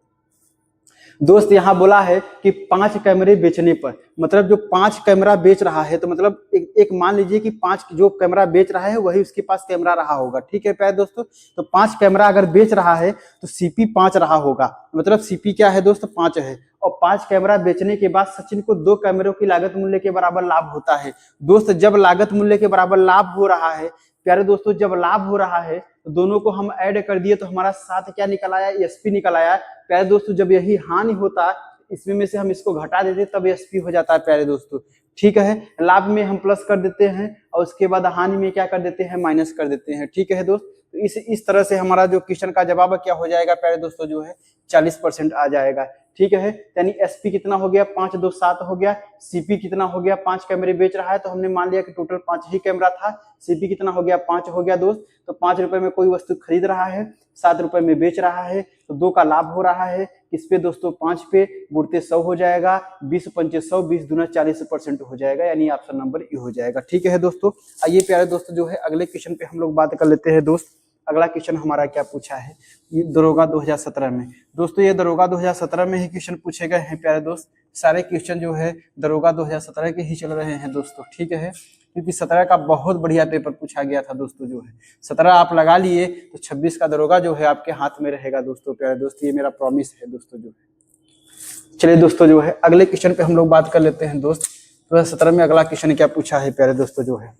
दोस्त यहाँ बोला है कि 5 कैमरे बेचने पर, मतलब जो 5 कैमरा बेच रहा है, तो मतलब एक मान लीजिए कि 5 जो कैमरा बेच रहा है वही उसके पास कैमरा रहा होगा। ठीक है प्यारे दोस्तों, तो 5 कैमरा अगर बेच रहा है तो सीपी 5 रहा होगा। मतलब सीपी क्या है दोस्त, 5 है। और 5 कैमरा बेचने के बाद सचिन को 2 कैमरों की लागत मूल्य के बराबर लाभ होता है। दोस्त जब लागत मूल्य के बराबर लाभ हो रहा है प्यारे दोस्तों, जब लाभ हो रहा है तो दोनों को हम ऐड कर दिए, तो हमारा साथ क्या निकल आया, एसपी निकल आया प्यारे दोस्तों। जब यही हानि होता, इसमें में से हम इसको घटा देते, तब एसपी हो जाता है प्यारे दोस्तों। ठीक है, लाभ में हम प्लस कर देते हैं और उसके बाद हानि में क्या कर देते हैं, माइनस कर देते हैं। ठीक है दोस्त, तो इस तरह से हमारा जो क्वेश्चन का जवाब क्या हो जाएगा प्यारे दोस्तों जो है 40% आ जाएगा। ठीक है, यानी एसपी कितना हो गया, 5 2 7 हो गया। सीपी कितना हो गया, 5 कैमरे बेच रहा है, तो हमने मान लिया कि टोटल 5 ही कैमरा था। सीपी कितना हो गया, 5 हो गया दोस्त। तो 5 रुपए में कोई वस्तु खरीद रहा है, 7 रुपए में बेच रहा है, तो 2 का लाभ हो रहा है। किस पे दोस्तों, 5 पे। गुड़ते 100 हो जाएगा, 20 पंचे 100, 20 दूना 40% हो जाएगा। यानी ऑप्शन नंबर ए हो जाएगा। ठीक है दोस्तों, आइए प्यारे दोस्तों जो है अगले क्वेश्चन पे हम लोग बात कर लेते हैं दोस्त। अगला क्वेश्चन हमारा क्या पूछा है, ये दरोगा 2017 में। दोस्तों ये दरोगा 2017 में ही क्वेश्चन पूछे गए हैं प्यारे दोस्त। सारे क्वेश्चन जो है दरोगा 2017 के ही चल रहे हैं दोस्तों। ठीक है, क्योंकि 17 का बहुत बढ़िया पेपर पूछा गया था दोस्तों जो है। 17 आप लगा लिए तो 26 का दरोगा जो है आपके हाथ में रहेगा दोस्तों। प्यारे दोस्त ये मेरा प्रॉमिस है दोस्तों जो है। चलिए दोस्तों जो है अगले क्वेश्चन पे हम लोग बात कर लेते हैं दोस्त। 2017 में अगला क्वेश्चन क्या पूछा है प्यारे दोस्तों जो है।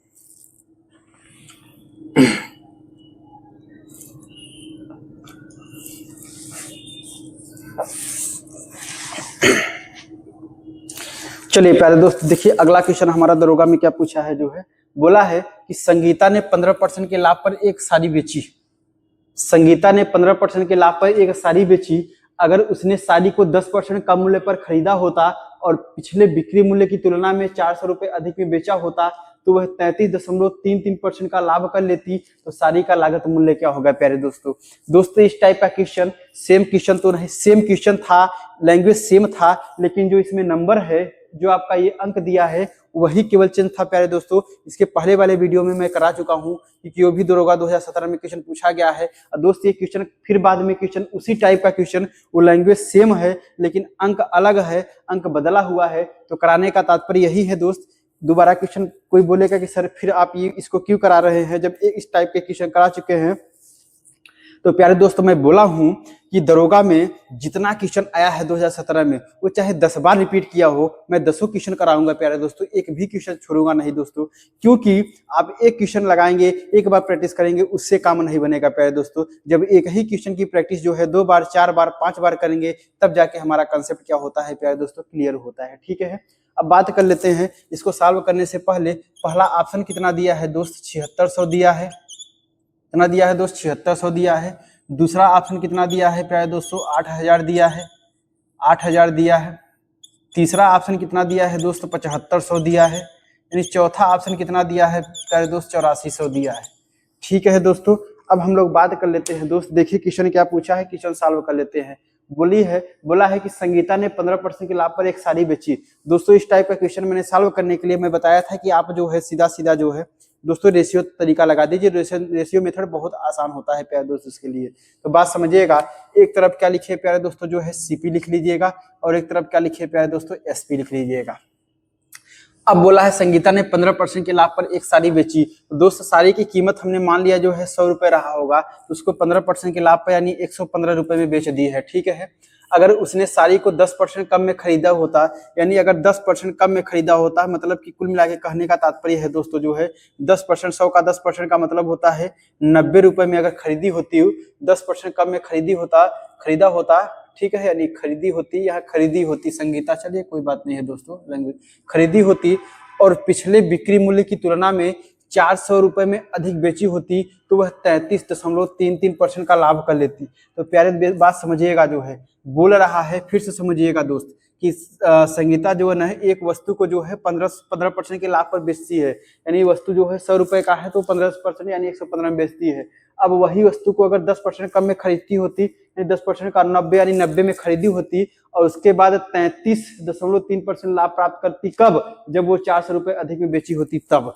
चलिए प्यारे दोस्त देखिए अगला क्वेश्चन हमारा दरोगा में क्या पूछा है जो है। बोला है कि संगीता ने 15% के लाभ पर एक साड़ी बेची। संगीता ने 15% के लाभ पर एक साड़ी बेची। अगर उसने साड़ी को 10% कम मूल्य पर खरीदा होता और पिछले बिक्री मूल्य की तुलना में 400 रुपए अधिक में बेचा होता, तो वह 33.33% का लाभ कर लेती। तो साड़ी का लागत मूल्य क्या होगा प्यारे दोस्तों। इस टाइप का क्वेश्चन, सेम क्वेश्चन तो नहीं, सेम क्वेश्चन था, लैंग्वेज सेम था, लेकिन जो इसमें नंबर है, जो आपका ये अंक दिया है वही केवल चेंज था प्यारे दोस्तों। इसके पहले वाले वीडियो में मैं करा चुका हूँ कि जो भी दरोगा 2017 में क्वेश्चन पूछा गया है, और दोस्त ये क्वेश्चन फिर बाद में क्वेश्चन उसी टाइप का क्वेश्चन, वो लैंग्वेज सेम है लेकिन अंक अलग है, अंक बदला हुआ है। तो कराने का तात्पर्य यही है दोस्त। दोबारा क्वेश्चन कोई बोलेगा कि सर फिर आप ये इसको क्यों करा रहे हैं जब इस टाइप के क्वेश्चन करा चुके हैं। तो प्यारे दोस्तों मैं बोला हूं कि दरोगा में जितना क्वेश्चन आया है 2017 में, वो चाहे 10 बार रिपीट किया हो, मैं 10 क्वेश्चन कराऊंगा प्यारे दोस्तों, एक भी क्वेश्चन छोड़ूंगा नहीं दोस्तों। क्योंकि आप एक क्वेश्चन लगाएंगे, एक बार प्रैक्टिस करेंगे, उससे काम नहीं बनेगा प्यारे दोस्तों। जब एक ही क्वेश्चन की प्रैक्टिस जो है 2 बार 4 बार 5 बार करेंगे, तब जाके हमारा कंसेप्ट क्या होता है प्यारे दोस्तों, क्लियर होता है। ठीक है, अब बात कर लेते हैं। इसको सॉल्व करने से पहले पहला ऑप्शन कितना दिया है दोस्त, 7600 दिया है। कितना दिया है दोस्त, 7600 दिया है। दूसरा ऑप्शन कितना दिया है प्यारे दोस्तों, 8000 दिया है, 8000 दिया है। तीसरा ऑप्शन कितना दिया है दोस्त, 7500 दिया है। यानी चौथा ऑप्शन कितना दिया है प्यारे दोस्त, 8400 दिया है। ठीक है दोस्तों, अब हम लोग बात कर लेते हैं दोस्त। देखिए क्वेश्चन क्या पूछा है, क्वेश्चन सॉल्व कर लेते हैं। बोला है कि संगीता ने 15% के लाभ पर एक साड़ी बेची। दोस्तों इस टाइप का क्वेश्चन मैंने सॉल्व करने के लिए मैं बताया था कि आप जो है सीधा सीधा जो है दोस्तों रेशियो तरीका लगा दीजिए। रेशियो मेथड बहुत आसान होता है प्यारे दोस्तों इसके लिए। तो बात समझिएगा, एक तरफ क्या लिखे प्यारे दोस्तों जो है सीपी लिख लीजिएगा, और एक तरफ क्या लिखे प्यारे दोस्तों, एसपी लिख लीजिएगा। अब बोला है संगीता ने 15% के लाभ पर एक साड़ी बेची। तो दोस्त साड़ी की कीमत हमने मान लिया जो है 100 रुपए रहा होगा, तो उसको 15% के लाभ पर यानी 115 रुपए में बेच दी है। ठीक है, अगर उसने साड़ी को 10% कम में खरीदा होता, यानी अगर 10% कम में खरीदा होता, मतलब कि कुल मिला के कहने का तात्पर्य है दोस्तों जो है 10%, 100 का 10% का मतलब होता है 90 रुपए में अगर खरीदी होती, 10% कम में खरीदा होता। ठीक है, यानी खरीदी होती, यहाँ खरीदी होती संगीता, चलिए कोई बात नहीं है दोस्तों, खरीदी होती और पिछले बिक्री मूल्य की तुलना में 400 रुपए में अधिक बेची होती, तो वह 33.33% का लाभ कर लेती। तो प्यारे बात समझिएगा जो है, बोल रहा है फिर से समझिएगा दोस्त कि संगीता जो है ना एक वस्तु को जो है 15% के लाभ पर बेचती है। यानी वस्तु जो है 100 रुपए का है तो 15% यानी 115 में बेचती है। अब वही वस्तु को अगर 10% कम में खरीदती होती, 10% का 90 यानी 90 में खरीदी होती, और उसके बाद 33.3% लाभ प्राप्त करती, कब, जब वो 400 रुपए अधिक में बेची होती तब।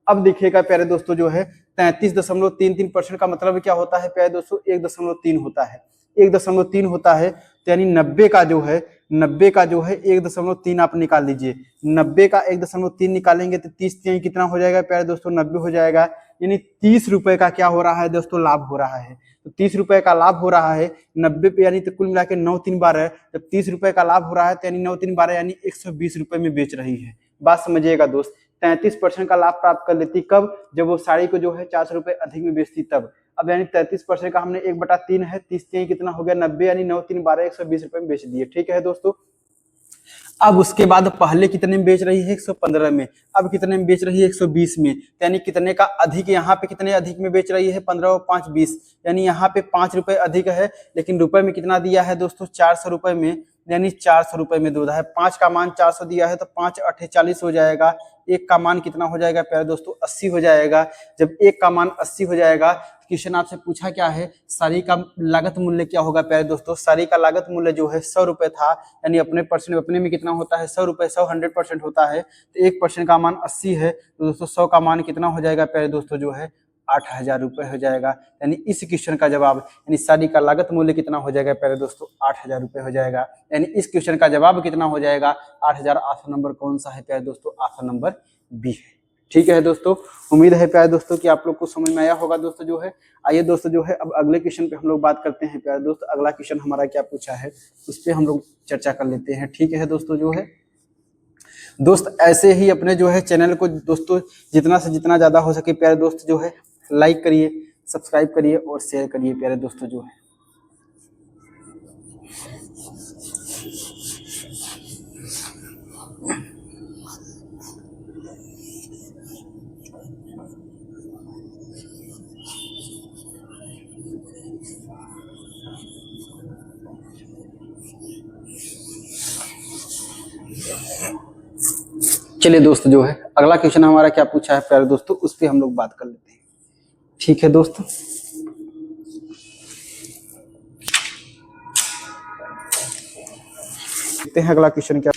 अब देखिएगा प्यारे दोस्तों जो है 33.33% का मतलब क्या होता है प्यारे दोस्तों, 1.3 होता है, 1.3 होता है। तो यानी 90 का जो है 1.3 आप निकाल लीजिए। 90 का 1.3 निकालेंगे तो 30 कितना हो जाएगा प्यारे दोस्तों, 90 हो जाएगा। यानी 30 रुपए का क्या हो रहा है दोस्तों, लाभ हो रहा है। तो 30 रुपए का लाभ हो रहा है 90 पे, यानी तो कुल मिला के 9 3 12 है। जब 30 रुपए का लाभ हो रहा है तो यानी 9 3 12 यानी 120 रुपए में बेच रही है। बात समझिएगा दोस्त, 33% का लाभ प्राप्त कर लेती, कब, जब वो साड़ी को जो है 400 रुपए अधिक में बेचती तब। अब यानी 33% का हमने 1/3 है, 30 कितना हो गया 90, यानी 9 3 12 120 रुपए में बेच दिए। ठीक है दोस्तों, अब उसके बाद पहले कितने में बेच रही है, 115 में, अब कितने में बेच रही है, 120 में। यानी कितने का अधिक, यहाँ पे कितने अधिक में बेच रही है, 15 और 5 20, यानी यहाँ पे 5 रुपए अधिक है, लेकिन रुपए में कितना दिया है दोस्तों, 400 रुपए में, यानी 400 रुपए में दूधा है। 5 का मान 400 दिया है तो 5 8 40 हो जाएगा। 1 का मान कितना हो जाएगा प्यारे दोस्तों, 80 हो जाएगा। जब 1 का मान 80 हो जाएगा, क्वेश्चन आपसे पूछा क्या है, साड़ी का लागत मूल्य क्या होगा प्यारे दोस्तों। साड़ी का लागत मूल्य जो है 100 रुपए था, यानी अपने में कितना होता है, 100 रुपए, 100 100% होता है, तो 1% का मान 80 है, तो दोस्तों 100 का मान कितना हो जाएगा प्यारे दोस्तों, जो है 8000 रुपए हो जाएगा। यानी इस क्वेश्चन का जवाब, यानी साड़ी का लागत मूल्य कितना हो जाएगा प्यारे दोस्तों, 8000 रुपए हो जाएगा। यानी इस क्वेश्चन का जवाब कितना हो जाएगा, 8000। ऑप्शन नंबर कौन सा है प्यारे दोस्तों, ऑप्शन नंबर बी है। ठीक है दोस्तों, उम्मीद है प्यारे दोस्तों कि आप लोग को समझ में आया होगा दोस्तों जो है। आइए दोस्तों जो है अब अगले क्वेश्चन पे हम लोग बात करते हैं प्यारे दोस्त। अगला क्वेश्चन हमारा क्या पूछा है उस पर हम लोग चर्चा कर लेते हैं। ठीक है दोस्तों जो है, दोस्त ऐसे ही अपने जो है चैनल को दोस्तों जितना से जितना ज्यादा हो सके प्यारे दोस्त जो है लाइक करिए, सब्सक्राइब करिए और शेयर करिए प्यारे दोस्तों जो है। चलिए दोस्त जो है अगला क्वेश्चन हमारा क्या पूछा है प्यारे दोस्तों, उस पर हम लोग बात कर लेते हैं। ठीक है दोस्तों, देखते हैं अगला क्वेश्चन क्या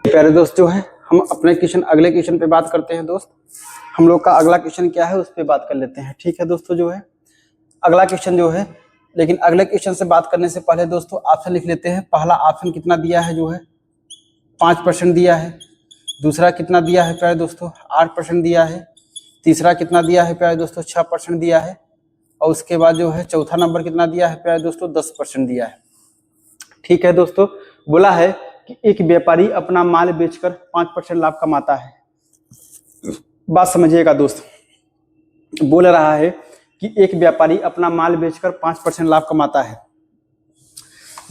प्यारे दोस्त जो है। हम अपने क्वेश्चन अगले क्वेश्चन पे बात करते हैं दोस्त। हम लोग का अगला क्वेश्चन क्या है उस पर बात कर लेते हैं। ठीक है दोस्तों जो है अगला क्वेश्चन जो है, लेकिन अगले क्वेश्चन से बात करने से पहले दोस्तों ऑप्शन लिख लेते हैं। पहला ऑप्शन कितना दिया है जो है 5% दिया है। दूसरा कितना दिया है प्यारे दोस्तों 8% दिया है। तीसरा कितना दिया है प्यारे दोस्तों 6% दिया है। और उसके बाद जो है चौथा नंबर कितना दिया है प्यारे दोस्तों 10% दिया है। ठीक है दोस्तों, बोला है कि एक व्यापारी अपना माल बेचकर 5% लाभ कमाता है। बात समझिएगा दोस्त, बोल रहा है कि एक व्यापारी अपना माल बेचकर 5% लाभ कमाता है।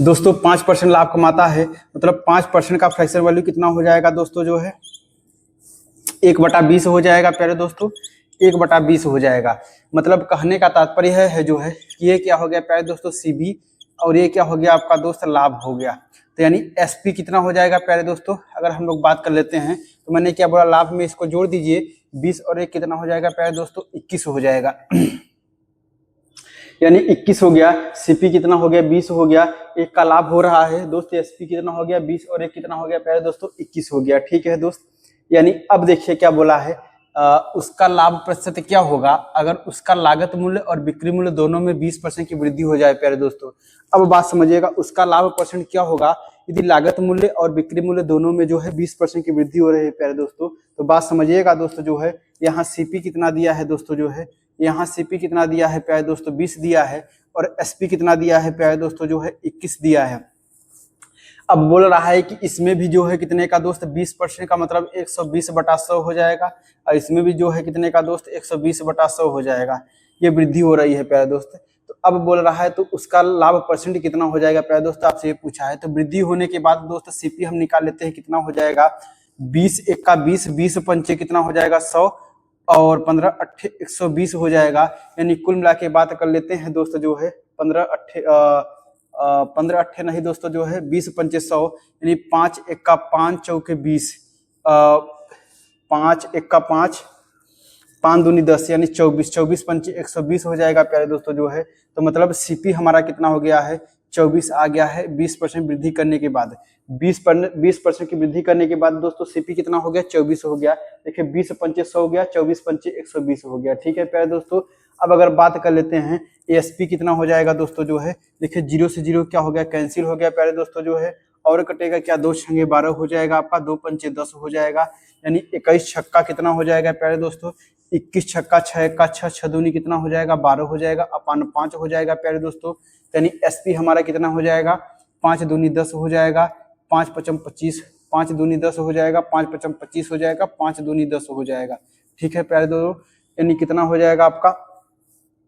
दोस्तों 5% लाभ कमाता है मतलब 5% का फ्रैक्शन वैल्यू कितना हो जाएगा दोस्तों जो है 1/20 हो जाएगा प्यारे दोस्तों, 1/20 हो जाएगा। मतलब कहने का तात्पर्य है जो है कि ये क्या हो गया प्यारे दोस्तों सीबी, और ये क्या हो गया आपका दोस्त लाभ हो गया। तो यानी एसपी कितना हो जाएगा प्यारे दोस्तों, अगर हम लोग बात कर लेते हैं तो मैंने क्या बोला लाभ में इसको जोड़ दीजिए 20 और 1 कितना हो जाएगा प्यारे दोस्तों 21 हो जाएगा। यानी 21 हो गया, सीपी कितना हो गया 20 हो गया, एक का लाभ हो रहा है दोस्त। एसपी कितना हो गया 20 और 1 कितना हो गया प्यारे दोस्तों 21 हो गया। ठीक है दोस्त, यानी अब देखिए क्या बोला है उसका लाभ प्रतिशत क्या होगा अगर उसका लागत मूल्य और बिक्री मूल्य दोनों में 20% की वृद्धि हो जाए प्यारे दोस्तों। अब बात समझिएगा उसका लाभ परसेंट क्या होगा यदि लागत मूल्य और बिक्री मूल्य दोनों में जो है 20% की वृद्धि हो रही है प्यारे दोस्तों। तो बात समझिएगा दोस्तों जो है यहाँ सीपी कितना दिया है दोस्तों जो है यहाँ सीपी कितना दिया है प्यारे दोस्तों 20 दिया है, और एसपी कितना दिया है प्यारे दोस्तों जो है 21 दिया है। अब बोल रहा है कि इसमें भी जो है कितने का दोस्त 20% का मतलब 120/100 हो जाएगा, और इसमें भी जो है कितने का दोस्त 120/100 हो जाएगा। ये वृद्धि हो रही है प्यारे दोस्त। तो अब बोल रहा है तो उसका लाभ परसेंट कितना हो जाएगा प्यारे दोस्त, आपसे ये पूछा है। तो वृद्धि होने के बाद दोस्त सीपी हम निकाल लेते हैं कितना हो जाएगा 20 1 का 20, 20 पंचे कितना हो जाएगा 100, और 15 8 120 हो जाएगा। यानी कुल मिला के बात कर लेते हैं दोस्त जो है 15 8 नहीं दोस्तों जो है 20 पंचे 100, यानी 5 1 का 5 चौके 20, 5 1 का 5 5 दूनी 10 यानी 24, 24 पंचे 120 हो जाएगा प्यारे दोस्तों जो है। तो मतलब सीपी हमारा कितना हो गया है 24 आ गया है 20% वृद्धि करने के बाद। 20% की वृद्धि करने के बाद दोस्तों सीपी कितना हो गया 24 हो गया। देखिए 20 पंचे 100 हो गया, 24 पंचे 120 हो गया। ठीक है प्यारे दोस्तों, अब अगर बात कर लेते हैं एएसपी कितना हो जाएगा दोस्तों जो है, देखिए 0 से 0 क्या हो गया कैंसिल हो गया प्यारे दोस्तों जो है, और कटेगा क्या 2 छंगे 12 हो जाएगा आपका, 2 पंचे 10 हो जाएगा। यानी 21 छक्का कितना हो जाएगा प्यारे दोस्तों 21 छक्का 6 का 6 6 दूनी कितना हो जाएगा 12 हो जाएगा, अपान 5 हो जाएगा प्यारे दोस्तों। यानी एसपी हमारा कितना हो जाएगा 5 दूनी 10 हो जाएगा, 5 पचम 25, 5 दूनी 10 हो जाएगा, 5 पचम 25 हो जाएगा, 5 दूनी 10 हो जाएगा। ठीक है प्यारे दोस्तों, यानी कितना हो जाएगा आपका,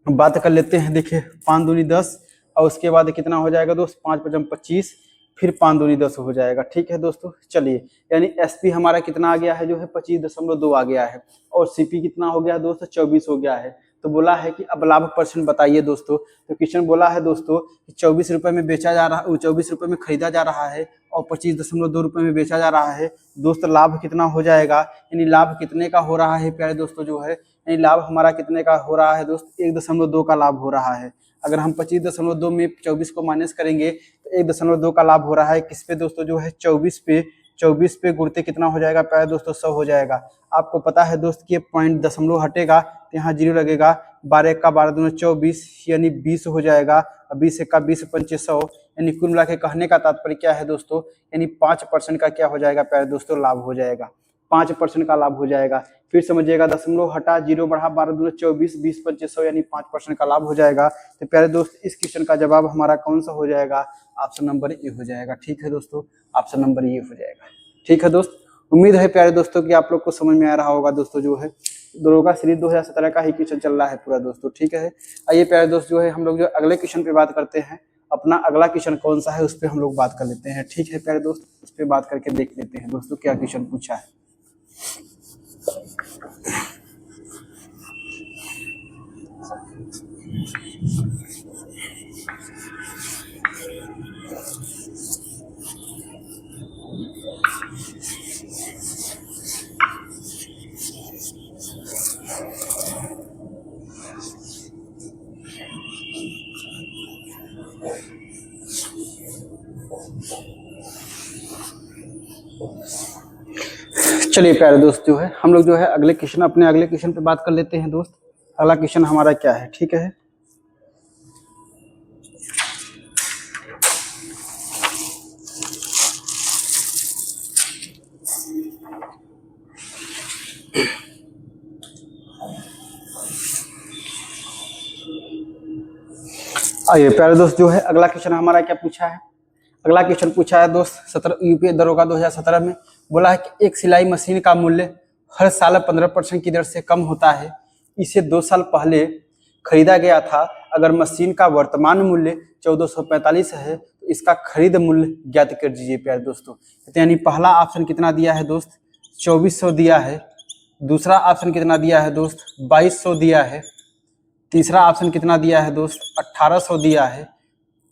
बात कर लेते हैं। देखिए 5 दूनी 10 और उसके बाद कितना हो जाएगा दोस्त 5 पचम 25, फिर 5 दूनी 10 हो जाएगा। ठीक है दोस्तों, चलिए यानी एसपी हमारा कितना आ गया है जो है 25.2 आ गया है, और सीपी कितना हो गया दोस्तों 24 हो गया है। तो बोला है कि अब लाभ परसेंट बताइए दोस्तों। तो क्वेश्चन बोला है दोस्तों कि 24 रुपए में बेचा जा रहा है, 24 रुपए में खरीदा जा रहा है और 25.2 रुपए में बेचा जा रहा है। दोस्त लाभ कितना हो जाएगा, यानी लाभ कितने का हो रहा है प्यारे दोस्तों जो है, यानी लाभ हमारा कितने का हो रहा है दोस्त 1.2 का लाभ हो रहा है। अगर हम 25.2 में 24 को माइनस करेंगे तो 1.2 का लाभ हो रहा है किस पे दोस्तों जो है 24 पे गुणते कितना हो जाएगा प्यारे दोस्तों 100 हो जाएगा। आपको पता है दोस्त कि पॉइंट दशमलव हटेगा तो यहाँ 0 लगेगा, 12 1 का 12 दूना 24 यानी 20 हो जाएगा, 20 1 का 20 पंचे 100। यानी कुल मिला के कहने का तात्पर्य क्या है दोस्तों, यानी 5% का क्या हो जाएगा प्यारे दोस्तों लाभ हो जाएगा, 5% का लाभ हो जाएगा। फिर समझिएगा दशमलव हटा 0 बढ़ा 12 दूना 24, 20 पंचे 100 यानी 5% का लाभ हो जाएगा। तो प्यारे दोस्त इस क्वेश्चन का जवाब हमारा कौन सा हो जाएगा, ऑप्शन नंबर ए हो जाएगा। ठीक है दोस्तों, ऑप्शन नंबर ए हो जाएगा। ठीक है दोस्त, उम्मीद है प्यारे दोस्तों कि आप लोग को समझ में आ रहा होगा दोस्तों जो है दरोगा सीरीज 2017 का ही क्वेश्चन चल रहा है पूरा दोस्तों। ठीक है, आइए प्यारे दोस्त जो है हम लोग जो अगले क्वेश्चन पे बात करते हैं। अपना अगला क्वेश्चन कौन सा है उस पर हम लोग बात कर लेते हैं। ठीक है प्यारे दोस्त, उस पर बात करके देख लेते हैं दोस्तों क्या क्वेश्चन पूछा है। चलिए प्यारे दोस्त जो है हम लोग जो है अगले क्वेश्चन पे बात कर लेते हैं दोस्त। अगला क्वेश्चन हमारा क्या है, ठीक है। आइए प्यारे दोस्त जो है अगला क्वेश्चन हमारा क्या पूछा है। अगला क्वेश्चन पूछा है दोस्त यूपी दरोगा 2017 में बोला है कि एक सिलाई मशीन का मूल्य हर साल 15% की दर से कम होता है। इसे 2 साल पहले खरीदा गया था। अगर मशीन का वर्तमान मूल्य 1445 है तो इसका खरीद मूल्य ज्ञात कर दीजिए प्यारे दोस्तों। तो यानी पहला ऑप्शन कितना दिया है दोस्त, 2400 दिया है। दूसरा ऑप्शन कितना दिया है दोस्त, 2200 दिया है। तीसरा ऑप्शन कितना दिया है दोस्त, 1800 दिया है,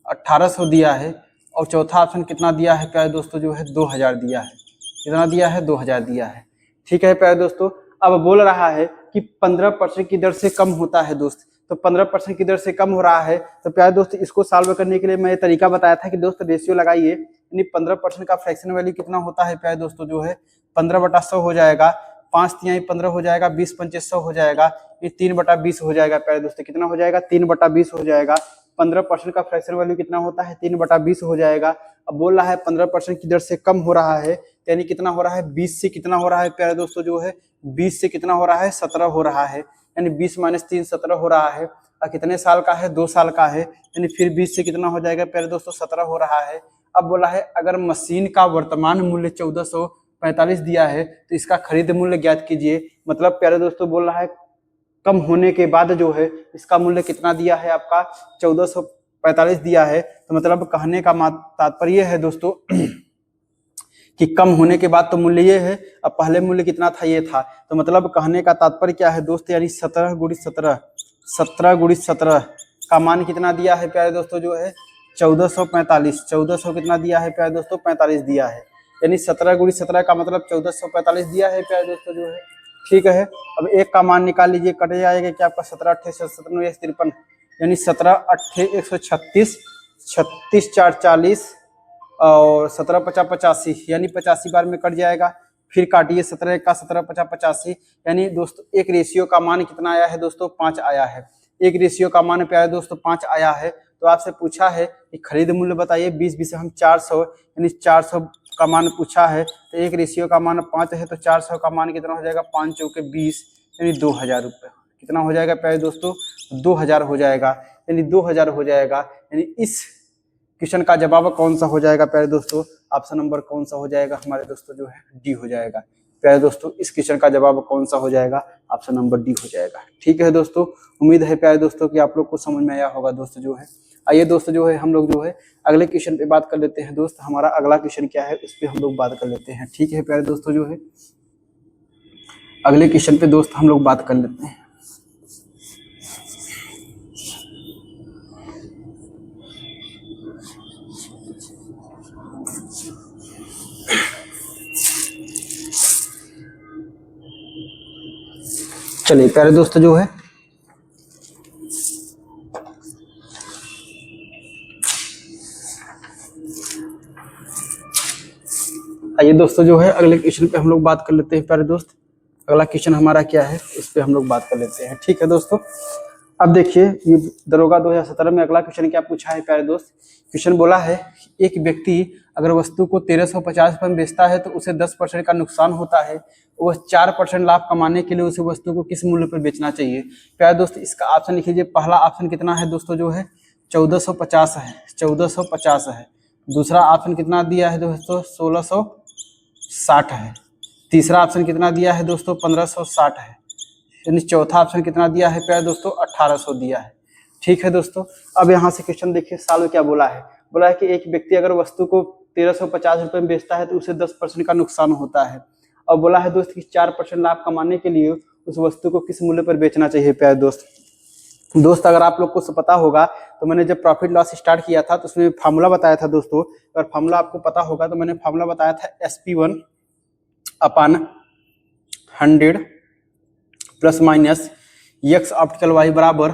1800 दिया है। और चौथा ऑप्शन कितना दिया है प्यारे दोस्तों जो है 2000 दिया है। कितना दिया है, 2000 दिया है। ठीक है प्यारे दोस्तों, अब बोल रहा है कि 15% की दर से कम होता है दोस्त। तो 15% की दर से कम हो रहा है तो प्यारे दोस्त इसको सॉल्व करने के लिए मैं ये तरीका बताया था कि दोस्त रेशियो लगाइए। यानी 15% का फ्रैक्शन वैल्यू कितना होता है प्यारे दोस्तों जो है 15/100 हो जाएगा। 5 तिहाई 15 हो जाएगा, 20 पंचे 100 हो जाएगा। ये 3/20 हो जाएगा प्यारे दोस्तों। कितना हो जाएगा, 3/20 हो जाएगा। 15% का फ्रैक्शन वैल्यू कितना होता है, 3/20 हो जाएगा। अब बोल रहा है 15% की दर से कम हो रहा है, यानी कितना हो रहा है, 20 से कितना हो रहा है प्यारे दोस्तों जो है 20 से कितना हो रहा है, 17 हो रहा है। यानी 20 - 3 17 हो रहा है। और कितने साल का है, 2 साल का है। यानी फिर 20 से कितना हो जाएगा प्यारे दोस्तों, 17 हो रहा है। अब बोला है अगर मशीन का वर्तमान मूल्य 1445 दिया है तो इसका खरीद मूल्य ज्ञात कीजिए। मतलब प्यारे दोस्तों बोल रहा है कम होने के बाद जो है इसका मूल्य कितना दिया है आपका, 1445 दिया है। तो मतलब कहने का तात्पर्य है दोस्तों कि कम होने के बाद तो मूल्य ये है, अब पहले मूल्य कितना था, ये था। तो मतलब कहने का तात्पर्य क्या है दोस्त, यानी 17 × 17 17 × 17 का मान कितना दिया है प्यारे दोस्तों जो है 1445। 1400 कितना दिया है प्यारे दोस्तों, 45 दिया है। यानी 17 × 17 का मतलब 1445 दिया है प्यारे दोस्तों जो है। ठीक है, अब एक का मान निकाल लीजिए, कट जाएगा कि आपका 17 × 8 = 97 × 53, यानी 17 × 8 = 136, 36 × 4 = 40 और 17 × 5 = 85, यानी 85 बार में कट जाएगा। फिर काटिए 17 का 17 × 5 = 85, यानी दोस्तों एक रेशियो का मान कितना आया है दोस्तों, 5 आया है। एक रेशियो का मान प्यारे दोस्तों 5 आया है। तो आपसे पूछा है कि खरीद मूल्य बताइए, 20 हम 400, यानी 400 का मान पूछा है। तो एक रेशियो का मान 5 है तो 400 का मान कितना हो जाएगा, 5 × 4 = 20, यानी 2000 रुपये। कितना हो जाएगा प्यारे दोस्तों, 2000 हो जाएगा, यानी 2000 हो जाएगा। यानी इस क्वेश्चन का जवाब कौन सा हो जाएगा प्यारे दोस्तों, ऑप्शन नंबर कौन सा हो जाएगा हमारे दोस्तों जो है डी हो जाएगा। प्यारे दोस्तों इस क्वेश्चन का जवाब कौन सा हो जाएगा, ऑप्शन नंबर डी हो जाएगा। ठीक है दोस्तों, उम्मीद है प्यारे दोस्तों कि आप लोग को समझ में आया होगा दोस्तों जो है। आइए दोस्तों जो है हम लोग जो है अगले क्वेश्चन पे बात कर लेते हैं दोस्त। हमारा अगला क्वेश्चन क्या है उस पर हम लोग बात कर लेते हैं। ठीक है प्यारे दोस्तों जो है अगले क्वेश्चन पे दोस्त हम लोग बात कर लेते हैं। चलिए प्यारे दोस्तों जो है आइए दोस्तों जो है अगले क्वेश्चन पे हम लोग बात कर लेते हैं प्यारे दोस्त। अगला क्वेश्चन हमारा क्या है उस पर हम लोग बात कर लेते हैं। ठीक है दोस्तों, अब देखिए ये दरोगा 2017 में अगला क्वेश्चन क्या पूछा है प्यारे दोस्त। क्वेश्चन बोला है एक व्यक्ति अगर वस्तु को 1350 रुपये में बेचता है तो उसे 10% का नुकसान होता है। वह 4% लाभ कमाने के लिए उसे वस्तु को किस मूल्य पर बेचना चाहिए। प्यारे दोस्त इसका ऑप्शन लिख लीजिए। पहला ऑप्शन कितना है दोस्तों जो है 1450 है, 1450 है। दूसरा ऑप्शन कितना दिया है दोस्तों 1660 है। तीसरा ऑप्शन कितना दिया है दोस्तों 1560 है। यानी चौथा ऑप्शन कितना दिया है प्यारे दोस्तों 1800 दिया है। ठीक है दोस्तों, अब यहाँ से क्वेश्चन देखिए साल क्या बोला है। बोला है कि एक व्यक्ति अगर वस्तु को 1350 रुपये में बेचता है तो उसे 10% का नुकसान होता है। और बोला है दोस्त कि 4% लाभ कमाने के लिए उस वस्तु को किस मूल्य पर बेचना चाहिए प्यारे दोस्त अगर आप लोग को पता होगा तो मैंने जब प्रॉफिट लॉस स्टार्ट किया था तो उसमें फार्मूला बताया था दोस्तों। अगर फार्मूला आपको पता होगा तो मैंने फार्मूला बताया था SP1/100 ± x ऑप्टिकल y बराबर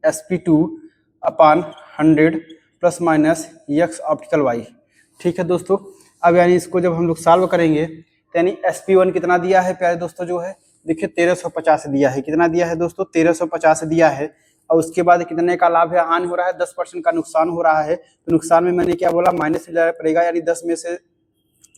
SP2/100 ± x ऑप्टिकल y। ठीक है दोस्तों, अब यानी इसको जब हम लोग सॉल्व करेंगे तो यानी SP1 कितना दिया है प्यारे दोस्तों जो है, देखिए 1350 दिया है। कितना दिया है दोस्तों, 1350 दिया है। और उसके बाद कितने का लाभ है, हानि हो रहा है, 10% का नुकसान हो रहा है। तो नुकसान में मैंने क्या बोला, माइनस में जाना पड़ेगा, यानी 10 में से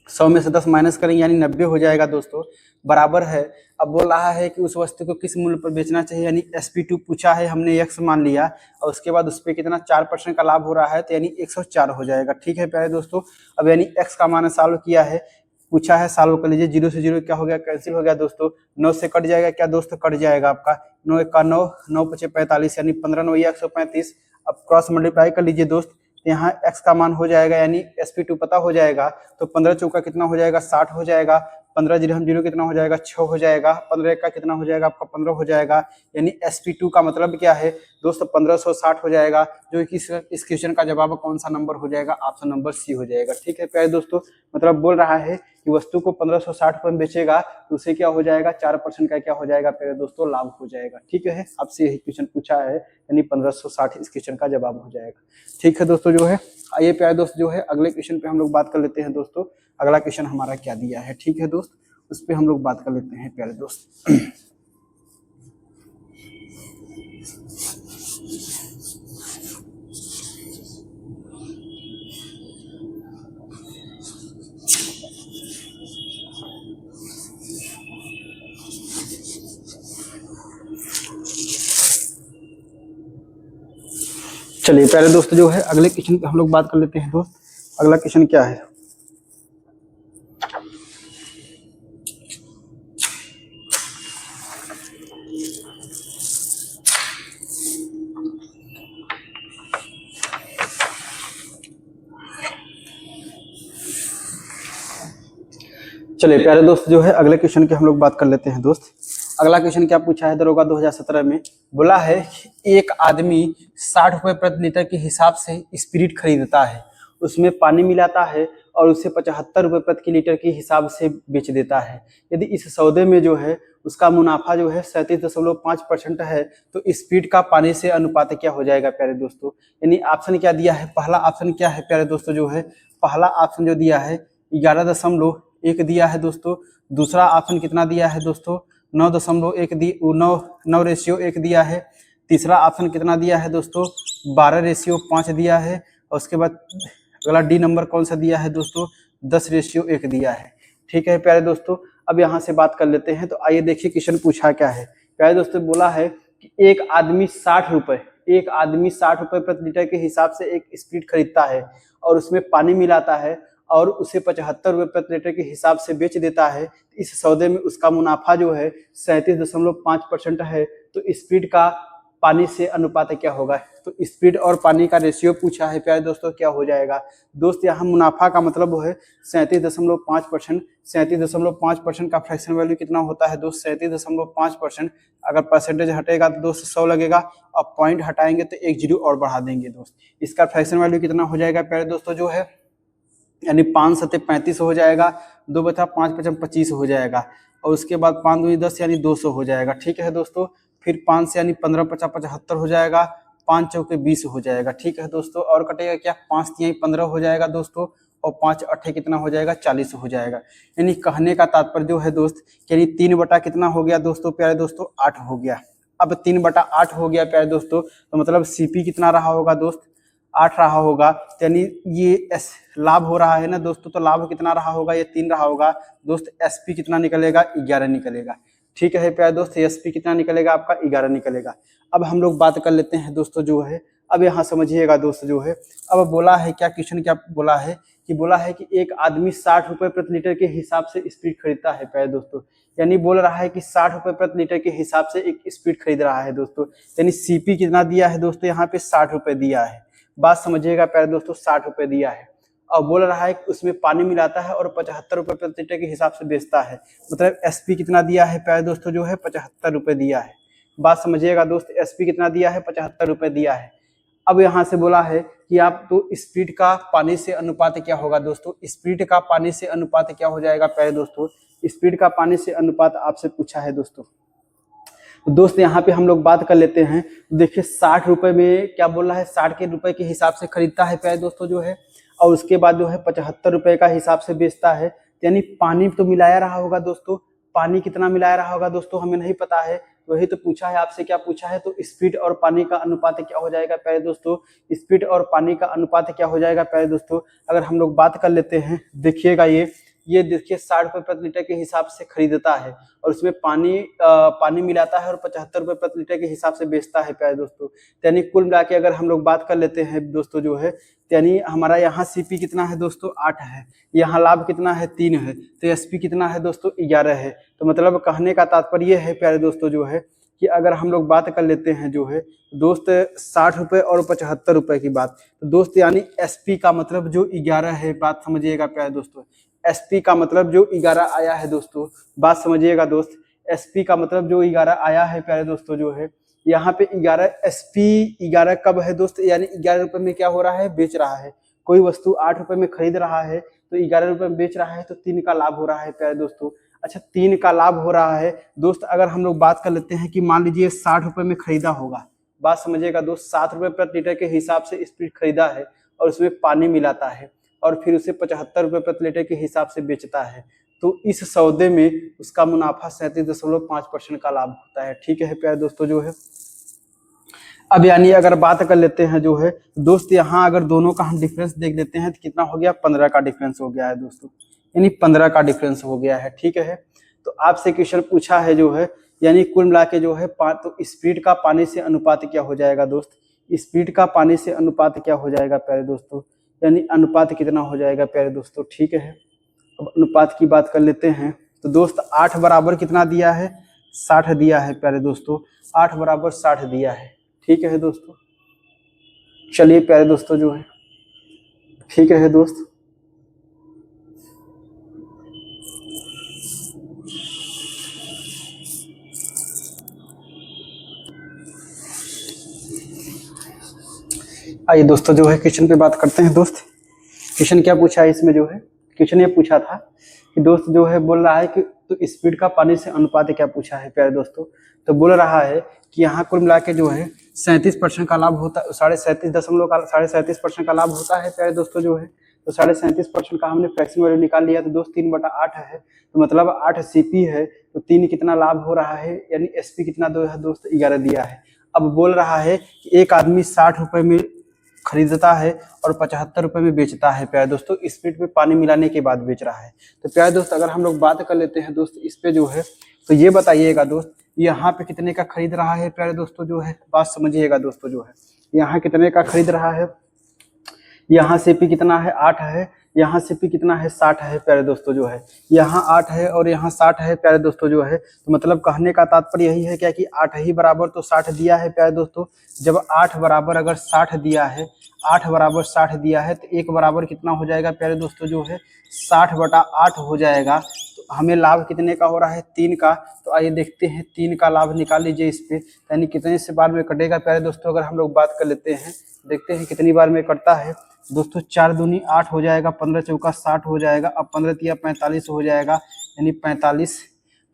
100 में से 10 माइनस करेंगे यानी 90 हो जाएगा दोस्तों, बराबर है। अब बोल रहा है कि उस वस्तु को किस मूल्य पर बेचना चाहिए, यानी SP2 पूछा है हमने, x मान लिया और उसके बाद उस पर कितना 4% का लाभ हो रहा है, तो यानी 104 हो जाएगा। ठीक है प्यारे दोस्तों, अब यानी x का मान सॉल्व किया है, पूछा है सॉल्व कर लीजिए। 0 से 0 क्या हो गया, कैंसिल हो गया दोस्तों। 9 से कट जाएगा क्या दोस्तों, कट जाएगा आपका 9 का 9, 9 पचे 45 यानी 15 9 135। अब क्रॉस मल्टीप्लाई कर लीजिए दोस्त, यहाँ x का मान हो जाएगा यानी SP2 पता हो जाएगा, तो 15 चौका कितना हो जाएगा, 60 हो जाएगा। 15 0 कितना हो जाएगा, 6 हो जाएगा। 15 का कितना हो जाएगा आपका, 15 हो जाएगा। यानी SP2 का मतलब क्या है दोस्तों, 1560 हो जाएगा। जो कि इस क्वेश्चन का जवाब कौन सा नंबर हो जाएगा, ऑप्शन नंबर C हो जाएगा। ठीक है प्यारे दोस्तों, मतलब बोल रहा है कि वस्तु को 1560 पर बेचेगा तो उसे क्या हो जाएगा, 4% का क्या हो जाएगा प्यारे दोस्तों, लाभ हो जाएगा। ठीक है, आपसे यही क्वेश्चन पूछा है, यानी 1560 इस क्वेश्चन का जवाब हो जाएगा। ठीक है दोस्तों जो है, आइए प्यारे दोस्त जो है अगले क्वेश्चन पे हम लोग बात कर लेते हैं दोस्तों। अगला क्वेश्चन हमारा क्या दिया है, ठीक है दोस्त, उस पर हम लोग बात कर लेते हैं प्यारे दोस्त। चलिए प्यारे दोस्त जो है अगले क्वेश्चन पे हम लोग बात कर लेते हैं दोस्त। अगला क्वेश्चन क्या है, चलिए प्यारे दोस्त जो है अगले क्वेश्चन की हम लोग बात कर लेते हैं दोस्त। अगला क्वेश्चन क्या पूछा है, दरोगा 2017 में बोला है कि एक आदमी 60 रुपए प्रति लीटर के हिसाब से स्पिरिट खरीदता है, उसमेमें पानी मिलाता है और उसे 75 रुपए प्रति लीटर के हिसाब से बेच देता है। यदि इस सौदे में जो है उसका मुनाफा जो है 37.5% है, तो स्पीड का पानी से अनुपात क्या हो जाएगा प्यारे दोस्तों। यानी ऑप्शन क्या दिया है, पहला ऑप्शन क्या है प्यारे दोस्तों जो है, पहला ऑप्शन जो दिया है 11.1 दिया है दोस्तों। दूसरा ऑप्शन कितना दिया है दोस्तों, 9.1 9:1 दिया है। तीसरा ऑप्शन कितना दिया है दोस्तों, 12:5 दिया है। और उसके बाद अगला डी नंबर कौन सा दिया है दोस्तों, 10:1 दिया है। ठीक है प्यारे दोस्तों, अब यहाँ से बात कर लेते हैं। तो आइए देखिए क्वेश्चन पूछा क्या है प्यारे दोस्तों, बोला है कि एक आदमी 60 रुपए प्रति लीटर के हिसाब से एक स्प्रिट खरीदता है और उसमें पानी मिलाता है और उसे 75 रुपए प्रति लीटर के हिसाब से बेच देता है। इस सौदे में उसका मुनाफा जो है 37.5% है, तो स्पीड का पानी से अनुपात क्या होगा। तो स्पीड और पानी का रेशियो पूछा है प्यारे दोस्तों, क्या हो जाएगा दोस्त, यहाँ मुनाफा का मतलब वो है 37.5%। 37.5% का फ्रैक्शन वैल्यू कितना होता है दोस्त, 37.5%। अगर परसेंटेज हटेगा तो दोस्त 100 लगेगा और पॉइंट हटाएंगे तो 1 जीरो और बढ़ा देंगे दोस्त। इसका फ्रैक्शन वैल्यू कितना हो जाएगा प्यारे दोस्तों जो है, यानी 5 सत्ते 35 हो जाएगा, 2 बचा 5 पचम 25 हो जाएगा। और उसके बाद 5 दूनी 10 यानी 200 हो जाएगा। ठीक है दोस्तों, फिर 5 से यानी 15 पचा 75 हो जाएगा, 5 चौके 20 हो जाएगा। ठीक है दोस्तों, और कटेगा क्या, 5 तिहाई 15 हो जाएगा दोस्तों, और 5 अट्ठे कितना हो जाएगा, 40 हो जाएगा। यानी कहने का तात्पर्य जो है दोस्त, यानी 3 बटा कितना हो गया दोस्तों, प्यारे दोस्तों 8 हो गया। अब 3 बटा 8 हो गया प्यारे दोस्तों, तो मतलब CP कितना रहा होगा दोस्त, 8 रहा होगा। यानी ये लाभ हो रहा है ना दोस्तों, तो लाभ कितना रहा होगा, ये 3 रहा होगा दोस्त। SP कितना निकलेगा, 11 निकलेगा। ठीक है प्यारे दोस्त, SP कितना निकलेगा आपका, 11 निकलेगा। अब हम लोग बात कर लेते हैं दोस्तों जो है, अब यहाँ समझिएगा दोस्त जो है, अब बोला है क्या, क्वेश्चन क्या बोला है कि बोला है कि एक आदमी 60 रुपए प्रति लीटर के हिसाब से स्पीड खरीदता है प्यारे दोस्तों। यानी बोल रहा है कि 60 रुपए प्रति लीटर के हिसाब से एक स्पीड खरीद रहा है दोस्तों। यानी CP कितना दिया है दोस्तों, यहाँ पे 60 रुपए दिया है। बात समझिएगा प्यारे दोस्तों, 60 रुपए दिया है और बोल रहा है कि उसमें पानी मिलाता है और 75 रुपए प्रति लीटर के हिसाब से बेचता है। मतलब SP कितना दिया है प्यारे दोस्तों जो है, 75 रुपए दिया है। बात समझिएगा दोस्त, SP कितना दिया है, 75 रुपए दिया है। अब यहाँ से बोला है कि आप तो स्पीड का पानी से अनुपात क्या होगा दोस्तों, स्पीड का पानी से अनुपात क्या हो जाएगा प्यारे दोस्तों, स्पीड का पानी से अनुपात आपसे पूछा है दोस्तों। दोस्त यहाँ पे हम लोग बात कर लेते हैं। देखिए 60 रुपए में क्या बोल रहा है, 60 के रुपए के हिसाब से खरीदता है प्यारे दोस्तों जो है, और उसके बाद जो है 75 रुपए का हिसाब से बेचता है। यानी पानी तो मिलाया रहा होगा दोस्तों। पानी कितना मिलाया रहा होगा दोस्तों, हमें नहीं पता है, वही तो पूछा है आपसे। क्या पूछा है? तो स्पीड और पानी का अनुपात क्या हो जाएगा प्यारे दोस्तों? स्पीड और पानी का अनुपात क्या हो जाएगा प्यारे दोस्तों? अगर हम लोग बात कर लेते हैं, देखिएगा ये देखिए 60 रुपए प्रति लीटर के हिसाब से खरीदता है और उसमें पानी मिलाता है और 75 रुपए प्रति लीटर के हिसाब से बेचता है प्यारे दोस्तों। यानी कुल मिला के अगर हम लोग बात कर लेते हैं दोस्तों जो है, यानी हमारा यहाँ सीपी कितना है दोस्तों? 8 है। यहाँ लाभ कितना है? 3 है। तो एसपी कितना है दोस्तों? 11 है। तो मतलब कहने का तात्पर्य है प्यारे दोस्तों जो है कि अगर हम लोग बात कर लेते हैं जो है दोस्त 60 रुपए और 75 रुपए की बात, तो दोस्त यानी एसपी का मतलब जो 11 है, बात समझिएगा प्यारे दोस्तों। एसपी का मतलब जो 11 आया है दोस्तों, बात समझिएगा दोस्त। एसपी का मतलब जो 11 आया है प्यारे दोस्तों जो है, यहाँ पे 11 एसपी 11 कब है दोस्त? यानी 11 रुपए में क्या हो रहा है? बेच रहा है। कोई वस्तु 8 रुपए में खरीद रहा है तो 11 रुपए में बेच रहा है, तो 3 का लाभ हो रहा है प्यारे दोस्तों। अच्छा, 3 का लाभ हो रहा है दोस्त। अगर हम लोग बात कर लेते हैं कि मान लीजिए 60 रुपए में खरीदा होगा, बात समझिएगा दोस्त। 7 रुपए प्रति लीटर के हिसाब से स्पीड खरीदा है और उसमें पानी मिलाता है और फिर उसे 75 रुपए प्रति लीटर के हिसाब से बेचता है, तो इस सौदे में उसका मुनाफा 37.5% का लाभ होता है। ठीक है प्यारे दोस्तों जो है। अब यानी अगर बात कर लेते हैं जो है दोस्त, यहाँ अगर दोनों का हम डिफरेंस देख लेते हैं तो कितना हो गया? 15 का डिफरेंस हो गया है दोस्तों, यानी 15 का डिफरेंस हो गया है। ठीक है, तो आपसे क्वेश्चन पूछा है जो है, यानी कुल मिला के जो है तो स्पीड का पानी से अनुपात क्या हो जाएगा दोस्त? स्पीड का पानी से अनुपात क्या हो जाएगा प्यारे दोस्तों? यानी अनुपात कितना हो जाएगा प्यारे दोस्तों? ठीक है, अब अनुपात की बात कर लेते हैं तो दोस्त 8 बराबर कितना दिया है? 60 दिया है प्यारे दोस्तों। 8 बराबर 60 दिया है। ठीक है दोस्तों, चलिए प्यारे दोस्तों जो है, ठीक है दोस्त। आइए दोस्तों जो है क्वेश्चन पे बात करते हैं दोस्त। क्वेश्चन क्या पूछा है इसमें जो है? क्वेश्चन ये पूछा था कि दोस्त जो है बोल रहा है कि तो स्पीड का पानी से अनुपात क्या पूछा है प्यारे दोस्तों? तो बोल रहा है कि यहाँ कुल मिला के जो है 37% का लाभ होता है, 37.37% का लाभ होता है प्यारे दोस्तों जो है। तो 37.5% का हमने फ्रैक्शन वैल्यू निकाल लिया, तो दोस्त 3/8 है, तो मतलब 8 सीपी है, तो 3 कितना लाभ हो रहा है? यानी एसपी कितना दो है दोस्त? 11 दिया है। अब बोल रहा है कि एक आदमी 60 रुपए में खरीदता है और 75 रुपए में बेचता है प्यारे दोस्तों, स्पीड में पानी मिलाने के बाद बेच रहा है। तो प्यारे दोस्त अगर हम लोग बात कर लेते हैं दोस्त इस पे जो है, तो ये बताइएगा दोस्त यहाँ पे कितने का खरीद रहा है प्यारे दोस्तों जो है? बात समझिएगा दोस्तों जो है, यहाँ कितने का खरीद रहा है? यहाँ सीपी कितना है? 8 है। यहाँ सीपी कितना है? 60 है प्यारे दोस्तों जो है। यहाँ 8 है और यहाँ 60 है प्यारे दोस्तों जो है। तो मतलब कहने का तात्पर्य यही है क्या कि 8 ही बराबर तो 60 दिया है प्यारे दोस्तों। जब 8 बराबर अगर 60 दिया है, 8 बराबर 60 दिया है, तो 1 बराबर कितना हो जाएगा प्यारे दोस्तों जो है? 60/8 हो जाएगा। तो हमें लाभ कितने का हो रहा है? 3 का। तो आइए देखते हैं 3 का लाभ निकाल लीजिए इस पे, यानी कितने से बार में कटेगा प्यारे दोस्तों? अगर हम लोग बात कर लेते हैं, देखते हैं कितनी बार में कटता है दोस्तों। 4 दूनी 8 हो जाएगा, 15 चौका 60 हो जाएगा, अब 15 तिया 45 हो जाएगा, यानी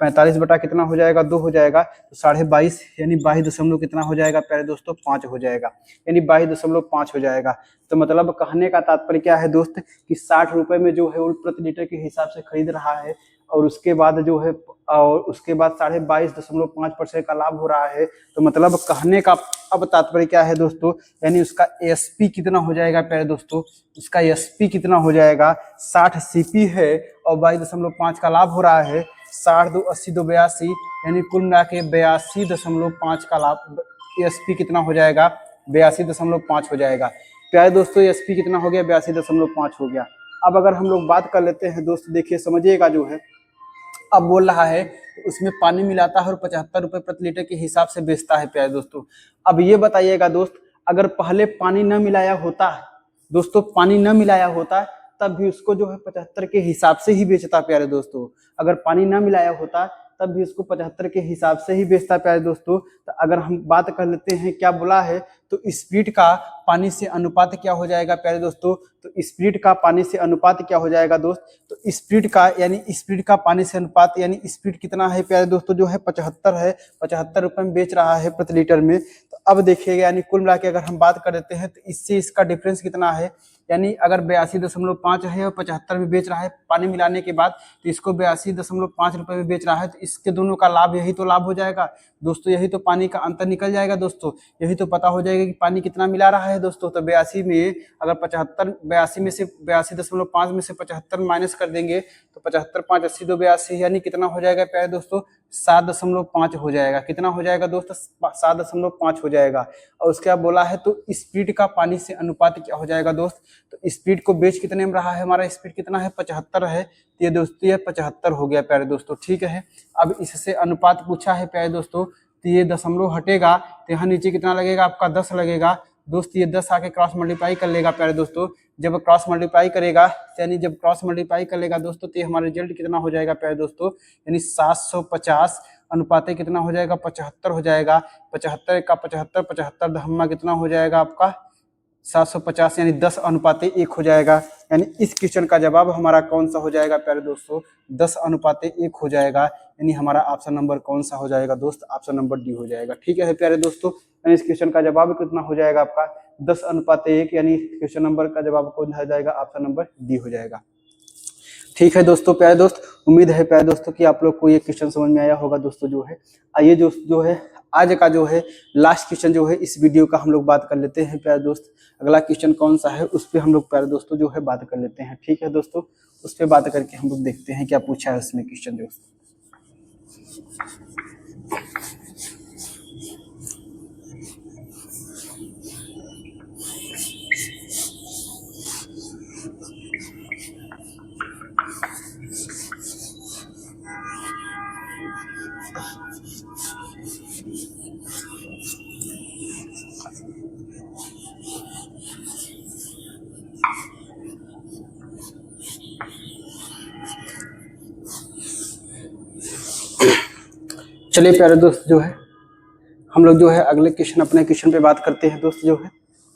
45 बटा कितना हो जाएगा? 2 हो जाएगा, तो 22.5 यानी 22 कितना हो जाएगा प्यारे दोस्तों? 5 हो जाएगा, यानी 22.5 हो जाएगा। तो मतलब कहने का तात्पर्य क्या है दोस्त कि 60 रुपए में जो है वो प्रति लीटर के हिसाब से खरीद रहा है और उसके बाद जो है और उसके बाद 22.5% का लाभ हो रहा है। तो मतलब कहने का अब तात्पर्य क्या है दोस्तों, यानी उसका एसपी कितना हो जाएगा प्यारे दोस्तों? उसका एसपी कितना हो जाएगा? 60 सीपी है और 22.5 का लाभ हो रहा है। 60 2 80 2 82, यानी कुल मिला के 82.5 का लाभ। एसपी कितना हो जाएगा? 82.5 हो जाएगा प्यारे दोस्तों। एसपी कितना हो गया? 82.5 हो गया। अब अगर हम लोग बात कर लेते हैं दोस्त, देखिए समझिएगा जो है, अब बोल रहा है उसमें पानी मिलाता है और 75 रुपए प्रति लीटर के हिसाब से बेचता है प्यारे दोस्तों। अब ये बताइएगा दोस्त, अगर पहले पानी न मिलाया होता दोस्तों, पानी न मिलाया होता तब भी उसको जो है 75 के हिसाब से ही बेचता प्यारे दोस्तों। अगर पानी न मिलाया होता तब भी उसको 75 के हिसाब से ही बेचता प्यारे दोस्तों। तो अगर हम बात कर लेते हैं, क्या बोला है तो स्पीड का पानी से अनुपात क्या हो जाएगा प्यारे दोस्तों, तो स्पीड का पानी से अनुपात क्या हो जाएगा दोस्त, तो स्पीड का यानी स्पीड का पानी से अनुपात यानी स्पीड कितना है प्यारे दोस्तों जो है 75 है, 75 रुपए में बेच रहा है प्रति लीटर में। तो अब देखिएगा यानी कुल मिला के अगर हम बात कर देते हैं तो इससे इसका डिफरेंस कितना है, यानी अगर 82.5 है और 75 में बेच रहा है पानी मिलाने के बाद, तो इसको 82.5 रुपए में बेच रहा है, तो इसके दोनों का लाभ यही तो लाभ हो जाएगा दोस्तों, यही तो पानी का अंतर निकल जाएगा दोस्तों, यही तो पता हो जाएगा कि पानी कितना मिला रहा है दोस्तों। तो 82 में अगर 75 82 में से 82.5 में से 75 माइनस कर देंगे तो 75 5 80 2 82 यानी कितना हो जाएगा प्यारे दोस्तों 7.5 हो जाएगा। कितना हो जाएगा दोस्तों 7.5 हो जाएगा। और उसके बाद बोला है तो स्पीड का पानी से अनुपात क्या हो जाएगा दोस्त, तो स्पीड को बेच कितने में रहा है, हमारा स्पीड कितना है 75 है, तो ये दोस्तों ये 75 हो गया प्यारे दोस्तों, ठीक है। अब इससे अनुपात पूछा है प्यारे दोस्तों, तो ये दशमलव हटेगा तो यहाँ नीचे कितना लगेगा आपका 10 लगेगा दोस्त, ये 10 आके क्रॉस मल्टीप्लाई कर लेगा प्यारे दोस्तों, जब क्रॉस मल्टीप्लाई करेगा यानी जब क्रॉस मल्टीप्लाई कर लेगा दोस्तों तो ये हमारा रिजल्ट कितना हो जाएगा प्यारे दोस्तों, यानी 750 अनुपात कितना हो जाएगा 75 हो जाएगा। 75 का 75 75 धम्मा कितना हो जाएगा आपका 750 यानी 10 अनुपात 1 हो जाएगा। यानी इस क्वेश्चन का जवाब हमारा कौन सा हो जाएगा प्यारे दोस्तों 10 अनुपात 1 हो जाएगा। यानी हमारा ऑप्शन नंबर कौन सा हो जाएगा दोस्त, ऑप्शन नंबर डी हो जाएगा, ठीक है प्यारे दोस्तों। यानी इस क्वेश्चन का जवाब कितना हो जाएगा आपका 10 अनुपात 1, यानी क्वेश्चन नंबर का जवाब कौन हो जाएगा ऑप्शन नंबर डी हो जाएगा, ठीक है दोस्तों। प्यारे दोस्त उम्मीद है प्यारे दोस्तों कि आप लोग को ये क्वेश्चन समझ में आया होगा दोस्तों जो है। आइए जो है आज का जो है लास्ट क्वेश्चन जो है इस वीडियो का हम लोग बात कर लेते हैं प्यारे दोस्त। अगला क्वेश्चन कौन सा है उस पर हम लोग प्यारे दोस्तों जो है बात कर लेते हैं, ठीक है दोस्तों। उस पर बात करके हम लोग देखते हैं क्या पूछा है उसमें क्वेश्चन दोस्तों। चलिए प्यारे दोस्त जो है हम लोग जो है अगले क्वेश्चन अपने क्वेश्चन पे बात करते हैं दोस्त। जो है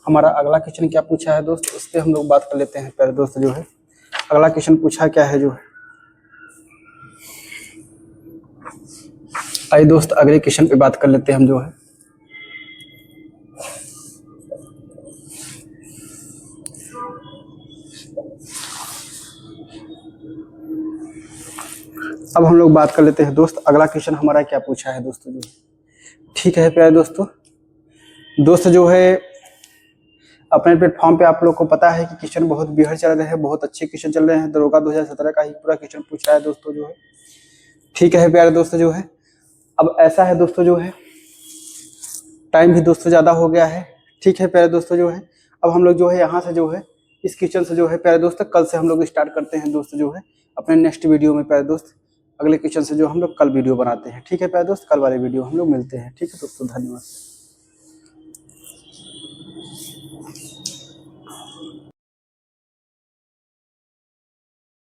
हमारा अगला क्वेश्चन क्या पूछा है दोस्त उस पर हम लोग बात कर लेते हैं प्यारे दोस्त। जो है अगला क्वेश्चन पूछा क्या है जो है, आइए दोस्त अगले क्वेश्चन पे बात कर लेते हैं हम जो है। अब हम लोग बात कर लेते हैं दोस्त अगला क्वेश्चन हमारा क्या पूछा है दोस्तों जो, ठीक है प्यारे दोस्तों। दोस्त जो है अपने प्लेटफॉर्म पे आप लोग को पता है कि क्वेश्चन बहुत बेहद चल रहे हैं, बहुत अच्छे क्वेश्चन चल रहे हैं। दरोगा 2017 का ही पूरा क्वेश्चन पूछा है दोस्तों जो है, ठीक है प्यारे दोस्तों जो है। अब ऐसा है दोस्तों जो है टाइम भी दोस्तों ज्यादा हो गया है, ठीक है प्यारे दोस्तों जो है। अब हम लोग जो है यहाँ से जो है इस क्वेश्चन से जो है प्यारे दोस्तों कल से हम लोग स्टार्ट करते हैं दोस्त जो है अपने नेक्स्ट वीडियो में प्यारे दोस्त। अगले क्वेश्चन से जो हम लोग कल वीडियो बनाते हैं, ठीक है प्यारे दोस्त। कल वाले वीडियो हम लोग मिलते हैं, ठीक है दोस्तों, धन्यवाद।